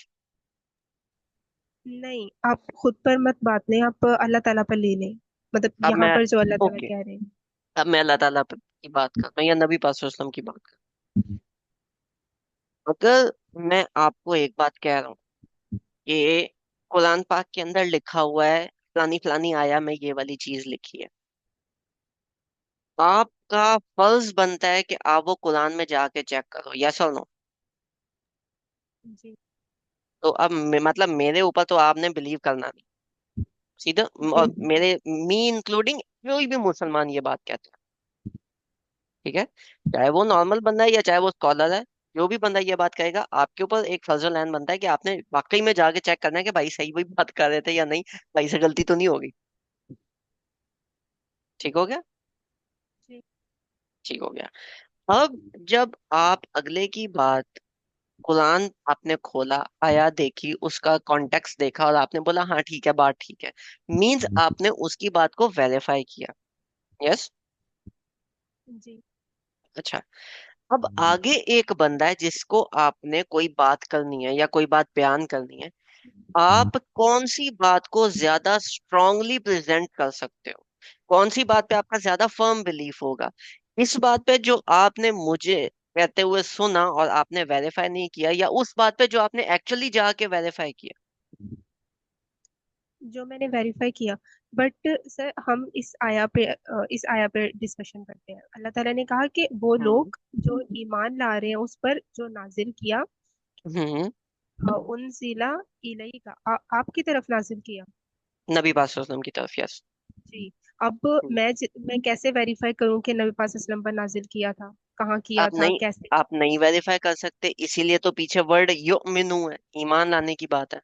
नहीं, आप खुद पर मत बात लें, आप अल्लाह ताला पर ले लें। मतलब अब यहाँ मैं, पर जो अल्लाह ताला ओके, कह रहे हैं। अब मैं अल्लाह ताला की बात करता हूँ या नबी पाक सल्लल्लाहु अलैहि वसल्लम की बात करता हूँ। अगर मैं आपको एक बात कह रहा हूँ कि कुरान पाक के अंदर लिखा हुआ है, फलानी फलानी आया में ये वाली चीज लिखी है, आपका फर्ज बनता है कि आप वो कुरान में जाके चेक करो, यस और नो? जी। तो अब मतलब मेरे ऊपर तो आपने बिलीव करना नहीं, सीधा। जी। और मेरे, मी इंक्लूडिंग, कोई भी मुसलमान ये बात कहता है, ठीक है, चाहे वो नॉर्मल बंदा है या चाहे वो स्कॉलर है, जो भी बंदा ये बात कहेगा, आपके ऊपर एक फर्जल लाइन बनता है कि आपने वाकई में जाके चेक करना है कि भाई सही वही बात कर रहे थे या नहीं, भाई से गलती तो नहीं होगी। ठीक हो गया? जी। ठीक हो गया। अब जब आप अगले की बात, कुरान आपने खोला, आया देखी, उसका कॉन्टेक्स्ट देखा और आपने बोला हाँ ठीक है बात ठीक है, मीन्स आपने उसकी बात को वेरीफाई किया। यस। जी। अच्छा, अब आगे एक बंदा है जिसको आपने कोई बात करनी है या कोई बात बयान करनी है, आप कौन सी बात को ज्यादा स्ट्रांगली प्रेजेंट कर सकते हो? कौन सी बात पे आपका ज्यादा फर्म बिलीफ होगा? इस बात पे जो आपने मुझे कहते हुए सुना और आपने वेरीफाई नहीं किया, या उस बात पे जो आपने एक्चुअली जाके वेरीफाई किया? जो मैंने वेरीफाई किया। बट सर हम इस आया पे डिस्कशन करते हैं। अल्लाह ताला ने कहा कि वो हम्म। लोग जो ईमान ला रहे हैं उस पर जो नाजिल किया, हम्म। उन जिला इलई का आपकी तरफ नाजिल किया। नबी पाक सल्लल्लाहु अलैहि वसल्लम की तरफ, यस। जी। अब मैं कैसे वेरीफाई करूं कि नबी पाक सल्लल्लाहु अलैहि वसल्लम पर नाजिल किया था, कहाँ किया आप था, नहीं, कैसे? आप नहीं वेरीफाई कर सकते, इसीलिए तो पीछे वर्ड युमिनु है, ईमान लाने की बात है।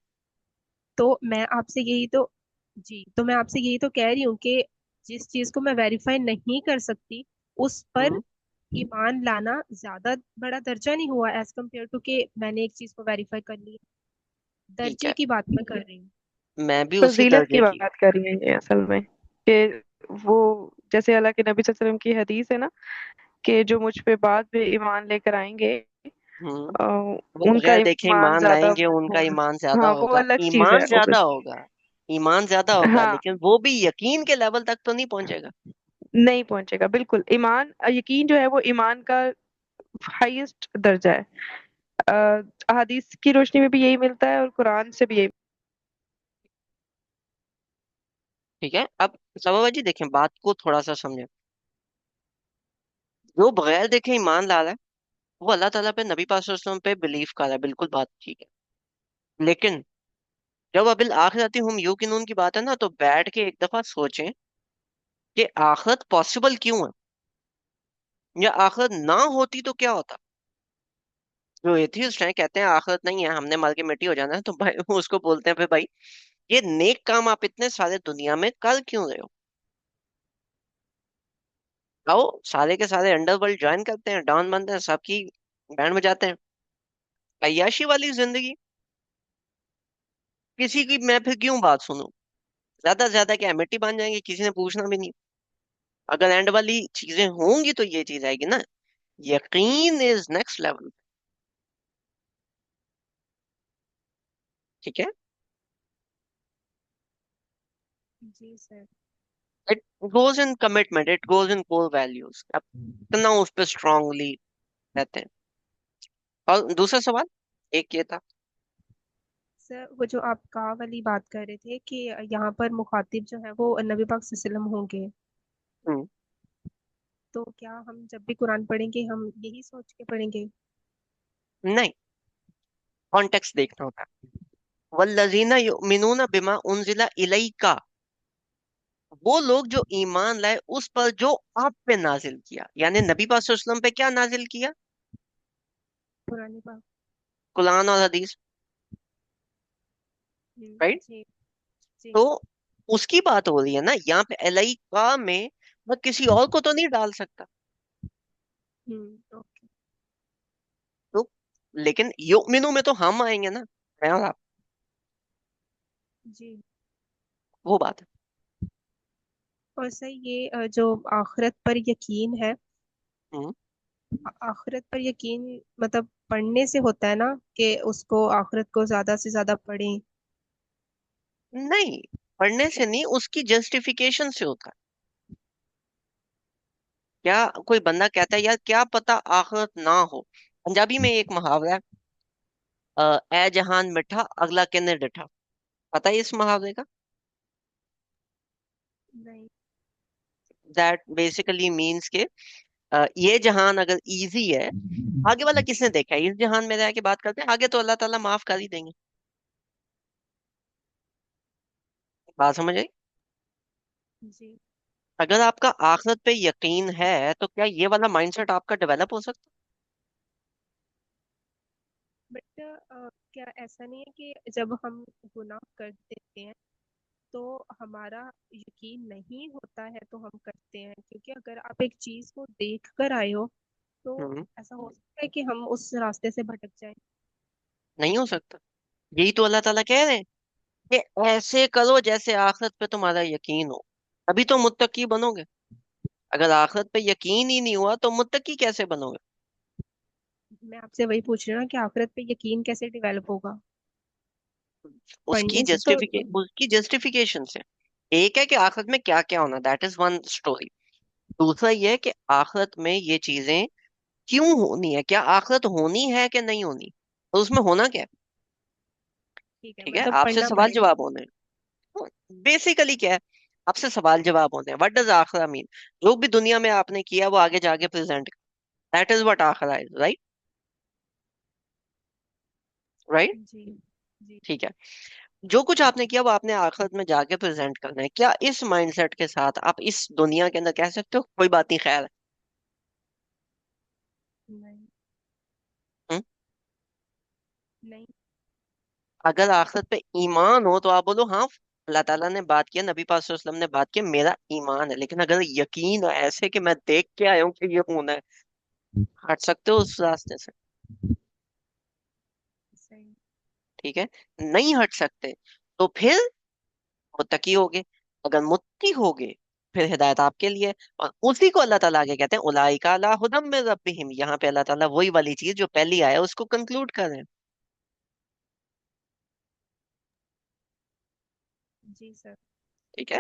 तो मैं आपसे यही तो जी, तो मैं आपसे यही तो कह रही हूँ कि जिस चीज को मैं वेरीफाई नहीं कर सकती उस पर हम्म। ईमान लाना ज्यादा बड़ा दर्जा नहीं हुआ एज कम्पेयर टू कि मैंने एक चीज को वेरीफाई कर लिया। ठीक दर्जे है, की बात मैं कर रही हूँ। मैं भी उसी फजीलत की दर्जे की। बात कर रही है ये असल में, कि वो जैसे अल्लाह के नबी सल्लल्लाहु अलैहि वसल्लम की हदीस है ना, कि जो मुझ पे बाद में ईमान लेकर आएंगे, हम्म। अ, वो उनका बगैर देखे ईमान ईमान ज्यादा लाएंगे, उनका होगा। ईमान ज्यादा हाँ वो होगा, अलग चीज ईमान है ज्यादा obviously। होगा, ईमान ज्यादा होगा, हाँ, लेकिन वो भी यकीन के लेवल तक तो नहीं पहुंचेगा। नहीं पहुंचेगा बिल्कुल। ईमान यकीन जो है वो ईमान का हाईएस्ट दर्जा है। अहादीस की रोशनी में भी यही मिलता है और कुरान से भी यही। ठीक है, अब सबाबा जी देखें, बात को थोड़ा सा समझें। जो बगैर देखे ईमान ला रहा है, वो अल्लाह ताला पे, नबी पाक सल्लल्लाहु अलैहि वसल्लम पे बिलीव कर रहा है, बिल्कुल बात ठीक है। लेकिन जब अबिल आखिरती हम यूकिनून की बात है ना, तो बैठ के एक दफा सोचें कि आखिरत पॉसिबल क्यों है, या आखिरत ना होती तो क्या होता। जो एथियस्ट हैं कहते हैं आखिरत नहीं है, हमने मर के मिट्टी हो जाना है, तो भाई उसको बोलते हैं फिर भाई ये नेक काम आप इतने सारे दुनिया में कर क्यों रहे हो। आओ सारे के सारे अंडरवर्ल्ड ज्वाइन करते हैं, डॉन बनते हैं, सबकी बैंड बजाते हैं। अय्याशी वाली जिंदगी, किसी की मैं फिर क्यों बात सुनूं। ज्यादा से ज्यादा क्या है, मिट्टी बन जाएंगे, किसी ने पूछना भी नहीं। अगर एंड वाली चीजें होंगी तो ये चीज आएगी ना, यकीन इज नेक्स्ट लेवल। ठीक है। जी sir. It goes in commitment, it goes in core values, आप कितना उस पर स्ट्रांगली रहते हैं। और दूसरा सवाल एक ये था। सर वो जो आप का वाली बात कर रहे थे कि यहाँ पर मुखातिब जो है वो नबी पाक सल्लल्लाहु अलैहि वसल्लम होंगे, हम्म, तो क्या हम जब भी कुरान पढ़ेंगे हम यही सोच के पढ़ेंगे? नहीं, कॉन्टेक्स्ट देखना होता है। वल्लजीना युमिनूना बिमा उनजिला इलैका, वो लोग जो ईमान लाए उस पर जो आप पे नाजिल किया, यानी नबी पाक सल्लल्लाहु अलैहि वसल्लम पे क्या नाजिल किया, कुरान पाक। कुरान और हदीस। राइट। जी। जी। तो उसकी बात हो रही है ना यहाँ पे, इलैका में मैं किसी और को तो नहीं डाल सकता। ओके। तो लेकिन युमिनु में तो हम आएंगे ना, मैं और आप, जी। वो बात है। और सर ये जो आखिरत पर यकीन है, हम्म, आखिरत पर यकीन मतलब पढ़ने से होता है ना, कि उसको आखिरत को ज्यादा से ज्यादा पढ़ें? नहीं, पढ़ने से नहीं, उसकी जस्टिफिकेशन से होता है। क्या कोई बंदा कहता है यार क्या पता आखिरत ना हो। पंजाबी में एक मुहावरा है, ए जहान मिठा अगला किन्ने डिठा। पता है इस मुहावरे का? नहीं। दैट बेसिकली मीन्स के ये जहान अगर इजी है, आगे वाला किसने देखा है, इस जहान में रह के बात करते हैं, आगे तो अल्लाह ताला माफ कर ही देंगे। बात समझ आई? जी। अगर आपका आखिरत पे यकीन है तो क्या ये वाला माइंडसेट आपका डेवलप हो सकता बट क्या ऐसा नहीं है कि जब हम गुनाह कर देते हैं तो हमारा यकीन नहीं होता है तो हम करते हैं? क्योंकि अगर आप एक चीज को देख कर आए हो तो है? ऐसा हो सकता है कि हम उस रास्ते से भटक जाएं। नहीं हो सकता। यही तो अल्लाह ताला कह रहे हैं कि ऐसे करो जैसे आखिरत पे तुम्हारा यकीन हो, अभी तो मुत्तकी बनोगे। अगर आखिरत पे यकीन ही नहीं हुआ तो मुत्तकी कैसे बनोगे। मैं आपसे वही पूछ रही हूँ ना कि आखिरत पे यकीन कैसे डेवलप होगा? उसकी पढ़ने से तो। जस्टिफिके उसकी जस्टिफिकेशन से। एक है कि आखिरत में क्या क्या होना, दैट इज वन स्टोरी। दूसरा ये है कि आखिरत में ये चीजें क्यों होनी है, क्या आखिरत होनी है कि नहीं होनी, और उसमें होना क्या है। ठीक है, ठीक है, मतलब आपसे पढ़ना सवाल पड़ेगा। जवाब होने हैं। बेसिकली क्या है, आपसे सवाल जवाब होते हैं। व्हाट डज आखिरा मीन, जो भी दुनिया में आपने किया वो आगे जाके प्रेजेंट, दैट इज व्हाट आखिरा इज। राइट। राइट। जी। जी। ठीक है, जो कुछ आपने किया वो आपने आखिरत में जाके प्रेजेंट करना है। क्या इस माइंडसेट के साथ आप इस दुनिया के अंदर कह सकते हो कोई बात नहीं खैर है? नहीं। हम्म? नहीं। अगर आखिरत पे ईमान हो तो आप बोलो हाँ, अल्लाह ताला ने बात किया, नबी पाक सल्लल्लाहु अलैहि वसल्लम ने बात किया, मेरा ईमान है। लेकिन अगर यकीन है ऐसे कि मैं देख के आया हूँ कि ये होना है, हट सकते हो उस रास्ते से। सही। ठीक है, नहीं हट सकते तो फिर मुत्तकी होगे। अगर मुत्तकी होगे फिर हिदायत आपके लिए। और उसी को अल्लाह ताला आगे कहते हैं उलाइका अला हुदम मिन रब्बिहिम, यहाँ पे अल्लाह ताला वही वाली चीज जो पहली आया उसको कंक्लूड कर रहे हैं। जी सर। ठीक है,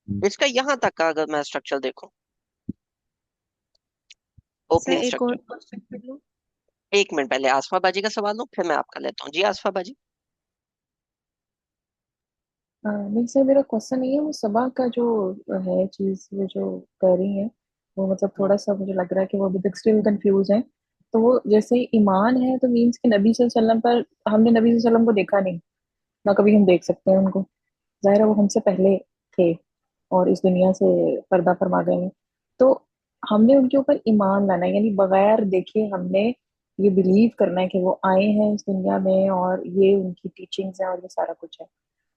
इसका यहाँ तक का अगर मैं स्ट्रक्चर देखूं, सर ओपनिंग एक और स्ट्रक्चर। क्वेश्चन कर लूँ? एक मिनट पहले आसफा बाजी का सवाल लूं फिर मैं आपका लेता हूँ। जी आसफा बाजी। नहीं सर, मेरा क्वेश्चन नहीं है, वो सबा का जो है चीज, वो जो कर रही है, वो मतलब हम्म, थोड़ा सा मुझे लग रहा है कि वो अभी तक स्टिल कंफ्यूज है। तो वो जैसे ईमान है तो मीन्स कि नबी सल्लल्लाहु अलैहि वसल्लम पर, हमने नबी सल्लल्लाहु अलैहि वसल्लम को देखा नहीं, ना कभी हम देख सकते हैं उनको, जाहिर है वो हमसे पहले थे। और इस दुनिया से पर्दा फरमा गए हैं। तो हमने उनके ऊपर ईमान लाना है, यानी बगैर देखे हमने ये बिलीव करना है कि वो आए हैं इस दुनिया में और ये उनकी टीचिंग्स हैं और ये सारा कुछ है।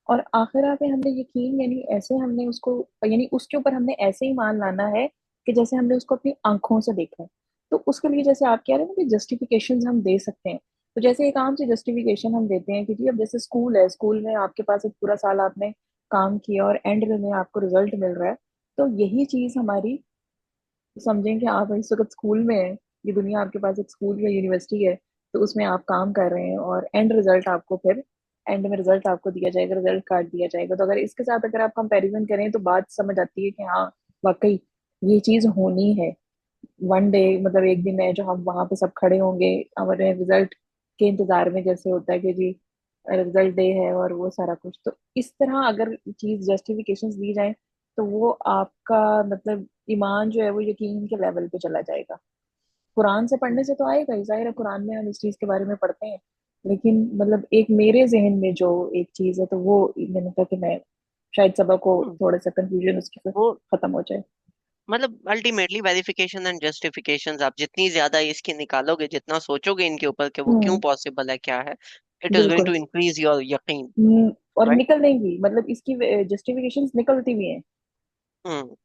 और आखिरत में हमने यकीन, यानी ऐसे हमने उसको, यानी उसके ऊपर हमने ऐसे ईमान लाना है कि जैसे हमने उसको अपनी आंखों से देखा है। तो उसके लिए जैसे आप कह रहे हैं ना कि जस्टिफिकेशन हम दे सकते हैं, तो जैसे एक आम सी जस्टिफिकेशन हम देते हैं कि जी अब जैसे स्कूल है, स्कूल में आपके पास एक पूरा साल आपने काम किया और एंड में आपको रिजल्ट मिल रहा है। तो यही चीज हमारी, समझें कि आप इस वक्त स्कूल में हैं, ये दुनिया आपके पास एक स्कूल या यूनिवर्सिटी है, तो उसमें आप काम कर रहे हैं और एंड रिजल्ट आपको फिर, एंड में रिजल्ट आपको दिया जाएगा, रिजल्ट कार्ड दिया जाएगा। तो अगर इसके साथ अगर आप कंपैरिजन करें तो बात समझ आती है कि हाँ, वाकई ये चीज होनी है। वन डे, मतलब एक दिन है जो हम वहां पे सब खड़े होंगे हमारे रिजल्ट के इंतजार में, जैसे होता है कि जी रिजल्ट डे है और वो सारा कुछ। तो इस तरह अगर चीज जस्टिफिकेशंस दी जाए तो वो आपका मतलब ईमान जो है वो यकीन के लेवल पे चला जाएगा। कुरान से पढ़ने से तो आएगा ही, जाहिर है कुरान में हम इस चीज के बारे में पढ़ते हैं, लेकिन मतलब एक मेरे जहन में जो एक चीज है तो वो मैंने कहा कि मैं शायद सबक को हम्म, थोड़ा सा कंफ्यूजन उसकी फिर वो खत्म हो जाए। मतलब अल्टीमेटली वेरिफिकेशन एंड जस्टिफिकेशंस आप जितनी ज्यादा इसकी निकालोगे, जितना सोचोगे इनके ऊपर कि वो क्यों हम्म। पॉसिबल है, क्या है, इट इज गोइंग बिल्कुल। टू इंक्रीज योर यकीन। और राइट। निकलेंगी, मतलब इसकी जस्टिफिकेशंस निकलती भी हैं। हम्म।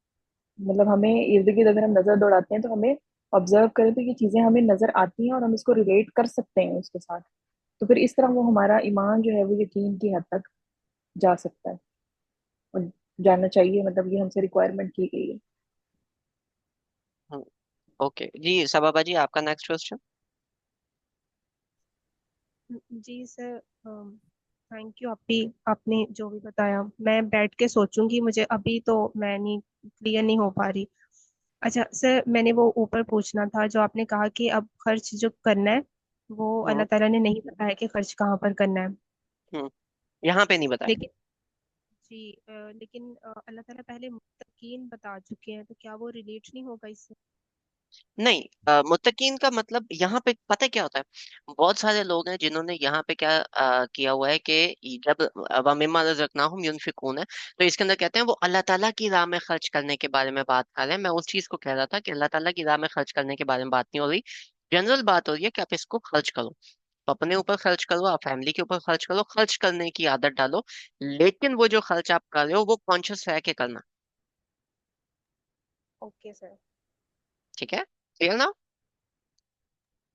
मतलब हमें इर्द गिर्द अगर हम नजर दौड़ाते हैं तो हमें ऑब्जर्व करें तो ये चीजें हमें नजर आती हैं और हम इसको रिलेट कर सकते हैं उसके साथ। तो फिर इस तरह वो हमारा ईमान जो है वो यकीन की हद तक जा सकता है और जाना चाहिए, मतलब ये हमसे रिक्वायरमेंट की गई है। ओके जी, सबाबा जी आपका नेक्स्ट क्वेश्चन। जी सर, थैंक यू। आपने जो भी बताया मैं बैठ के सोचूंगी, मुझे अभी तो मैं नहीं, क्लियर नहीं हो पा रही। अच्छा सर, मैंने वो ऊपर पूछना था जो आपने कहा कि अब खर्च जो करना है वो हम्म। अल्लाह ताला ने नहीं बताया कि खर्च कहाँ पर करना है। हम्म। यहाँ पे नहीं बताया। लेकिन जी, लेकिन अल्लाह ताला पहले मुत्तकीन बता चुके हैं, तो क्या वो रिलेट नहीं होगा इससे? नहीं, मुत्तकीन का मतलब यहाँ पे पता है क्या होता है। बहुत सारे लोग हैं जिन्होंने यहाँ पे क्या किया हुआ है कि जब वमिम्मा रज़क़नाहुम युनफिकून है, तो इसके अंदर कहते हैं वो अल्लाह ताला की राह में खर्च करने के बारे में बात कर रहे हैं। मैं उस चीज को कह रहा था कि अल्लाह ताला की राह में खर्च करने के बारे में बात नहीं हो रही। जनरल बात हो रही है कि आप इसको खर्च करो, तो अपने ऊपर खर्च करो, आप फैमिली के ऊपर खर्च करो, खर्च करने की आदत डालो। लेकिन वो जो खर्च आप कर रहे हो वो कॉन्शियस रह के करना। Okay sir. ठीक है, क्लियर ना।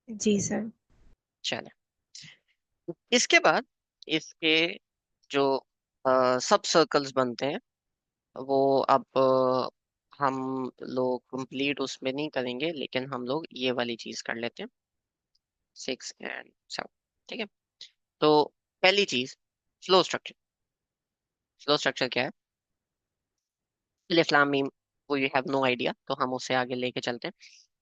जी सर। चले, इसके बाद इसके जो सब सर्कल्स बनते हैं वो अब हम लोग कंप्लीट उसमें नहीं करेंगे, लेकिन हम लोग ये वाली चीज कर लेते हैं, 6 एंड 7। ठीक है। तो पहली चीज, फ्लो स्ट्रक्चर। फ्लो स्ट्रक्चर क्या है? अलिफ लाम मीम, वो यू हैव नो आइडिया, तो हम उससे आगे लेके चलते हैं।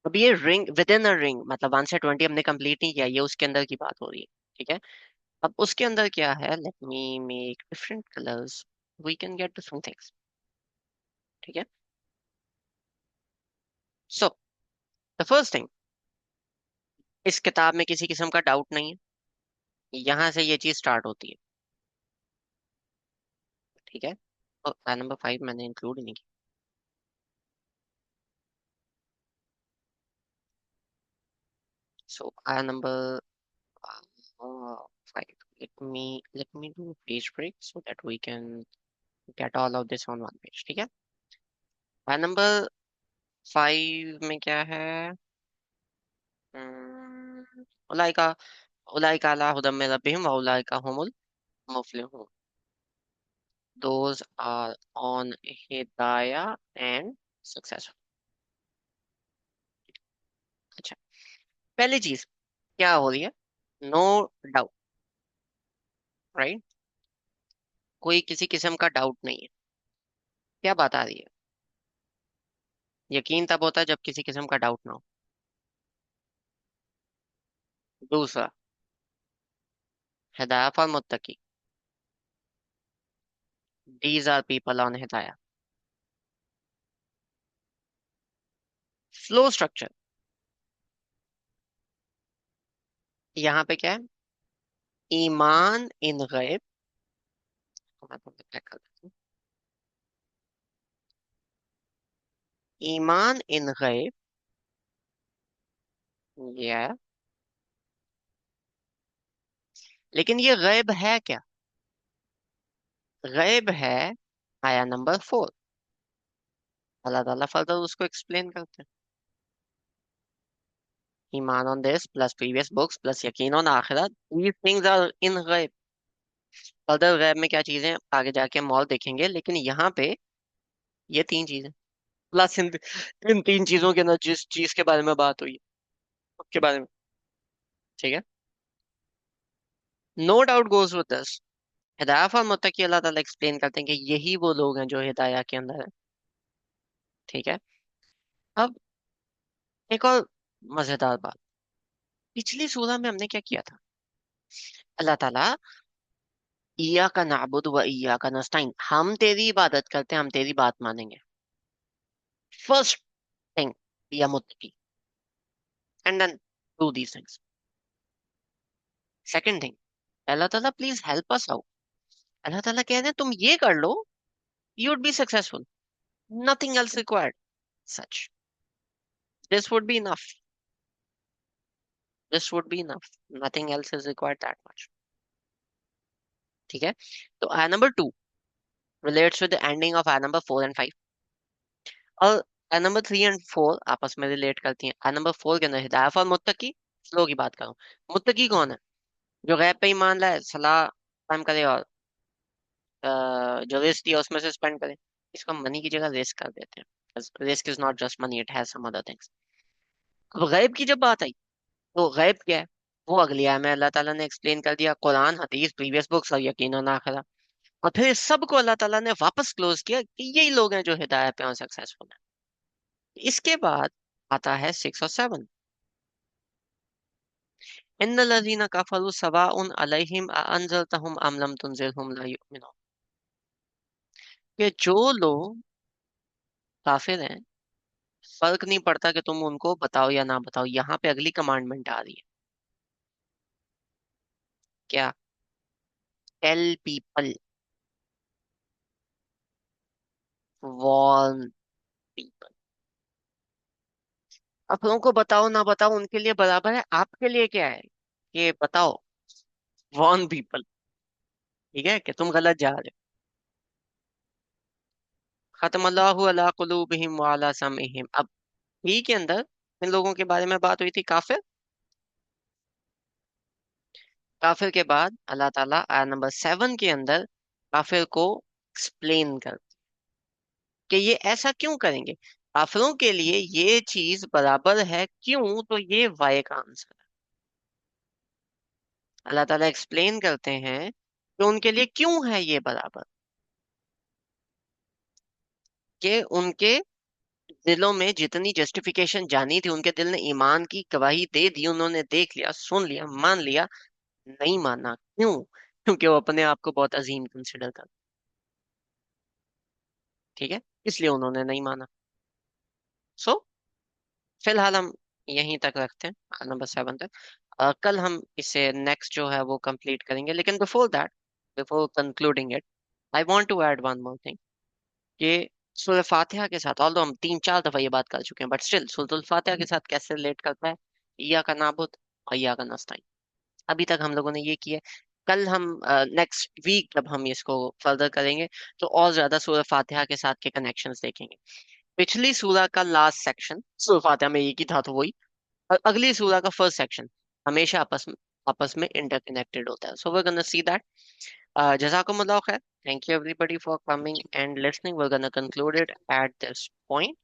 अब ये ring with in a ring, मतलब 1 से 20 हमने कंप्लीट नहीं किया, ये उसके अंदर की बात हो रही है। ठीक है। अब उसके अंदर क्या है, let me make different colours, we can get different things. ठीक है। सो द फर्स्ट थिंग, इस किताब में किसी किस्म का डाउट नहीं है, यहाँ से ये चीज स्टार्ट होती है। ठीक है। और नंबर 5 मैंने इंक्लूड नहीं किया। सो आया number 5, let me do a page break so that we can get all of this on one page। ठीक है। आया नंबर 5 में क्या है? उलाइका, उलाइका अला हुदम मिन रब्बिहिम व उलाइका हुमुल मुफलिहून। Those are on hidayah and successful। अच्छा, पहली चीज क्या हो रही है? No doubt, right. कोई किसी किस्म का डाउट नहीं है। क्या बात आ रही है? यकीन तब होता है जब किसी किस्म का डाउट ना हो। दूसरा, हिदाया फॉर मुत्तकी, दीज आर पीपल ऑन हिदाया। फ्लो स्ट्रक्चर, यहाँ पे क्या है? ईमान इन गैब। मैं तो check कर देता हूँ। ईमान इन गैब, या लेकिन ये गैब है क्या? गैब है आया नंबर 4। अल्लाह ताला फर्दर उसको एक्सप्लेन करते हैं। ईमान on this plus previous books plus यकीन ऑन आखिरत, these things are in गैब। फर्दर गैब में क्या चीजें आगे जाके हम और देखेंगे, लेकिन यहाँ पे ये 3 चीजें प्लस इन 3 चीजों के अंदर जिस चीज के बारे में बात हुई है उसके बारे में। ठीक है, no doubt goes with this. हिदायत और मुत्तकी अल्लाह ताला एक्सप्लेन करते हैं कि यही वो लोग हैं जो हिदायत के अंदर है। ठीक है, अब एक और मजेदार बात, पिछली सूरह में हमने क्या किया था? अल्लाह ताला इया का नाबुद व इया का नस्ताइन, हम तेरी इबादत करते हैं, हम तेरी बात मानेंगे। फर्स्ट थिंग, या मुत्तकी, and then do these things. Second thing, अल्लाह ताला प्लीज हेल्प अस आउट। अल्लाह ताला कह रहे हैं तुम ये कर लो, you would be successful, nothing else required, such, this would be enough, this would be enough, nothing else is required that much। ठीक है, तो आया number 2 relates with the ending of आया नंबर 4 and 5, और आया नंबर 3 and 4 आपस में रिलेट करती हैं। आया नंबर 4 के अंदर हिदायत और मुत्तकी, स्लो की बात करूं, मुत्तकी कौन है? जो गैब पे ईमान लाए, सलाह कायम करे, और जो रिस्क दिया उसमें से स्पेंड करे। इसको मनी की जगह रिस्क कर देते हैं, risk is not just money, it has some other things. अब गैब की जब बात आई, तो गैब क्या है? वो अगली आय में अल्लाह ताला ने एक्सप्लेन कर दिया, कुरान, हदीस, प्रीवियस बुक्स और यकीनन आखिरत। और फिर इस सब को अल्लाह ताला ने वापस क्लोज किया कि यही लोग हैं जो हिदायत पे और सक्सेसफुल हैं। इसके बाद आता है 6 और 7, इन्नल्लज़ीना कफरू सवाउन अलैहिम अअन्ज़रतहुम अम लम तुनज़िरहुम ला युमिनून। कि जो लोग काफिर हैं, फर्क नहीं पड़ता कि तुम उनको बताओ या ना बताओ। यहाँ पे अगली कमांडमेंट आ रही है, क्या? Tell people, warn people. अब उनको बताओ ना बताओ उनके लिए बराबर है, आपके लिए क्या है? ये बताओ, वॉर्न पीपल। ठीक है, कि तुम गलत जा रहे हो। खत्म अल्लाहु अला कुलूबिहिम व अला समीहिम। अब ही के अंदर इन लोगों के बारे में बात हुई थी, काफिर। काफिर के बाद अल्लाह ताला आया नंबर 7 के अंदर काफिर को एक्सप्लेन कर कि ये ऐसा क्यों करेंगे, काफिरों के लिए ये चीज बराबर है क्यों, तो ये वाई का आंसर है। अल्लाह ताला एक्सप्लेन करते हैं कि उनके लिए क्यों है ये बराबर, कि उनके दिलों में जितनी जस्टिफिकेशन जानी थी, उनके दिल ने ईमान की गवाही दे दी, उन्होंने देख लिया, सुन लिया, मान लिया। नहीं माना क्यों? क्योंकि वो अपने आप को बहुत अजीम कंसिडर कर। ठीक है, इसलिए उन्होंने नहीं माना। सो फिलहाल हम यहीं तक रखते हैं, नंबर 7 तक। कल हम इसे नेक्स्ट जो है वो कंप्लीट करेंगे, लेकिन before that, before concluding it, I want to add one more thing, कि सूरह फातिहा के साथ, ऑल्दो हम 3-4 दफा ये बात कर चुके हैं, बट स्टिल सूरह फातिहा के साथ कैसे रिलेट करता है? इय्या का नाबुद और इय्या का नस्ताइन। अभी तक हम लोगों ने ये किया है। कल हम नेक्स्ट वीक जब हम इसको फर्दर करेंगे, तो और ज्यादा सूरह फातिहा के साथ के कनेक्शंस देखेंगे। पिछली सूरह का लास्ट सेक्शन सूरह फातिहा में एक ही था, तो वही, और अगली सूरह का फर्स्ट सेक्शन हमेशा आपस में इंटरकनेक्टेड होता है। So we gonna see that. Jazakumullah khair. Thank you everybody for coming and listening. We're gonna conclude it at this point.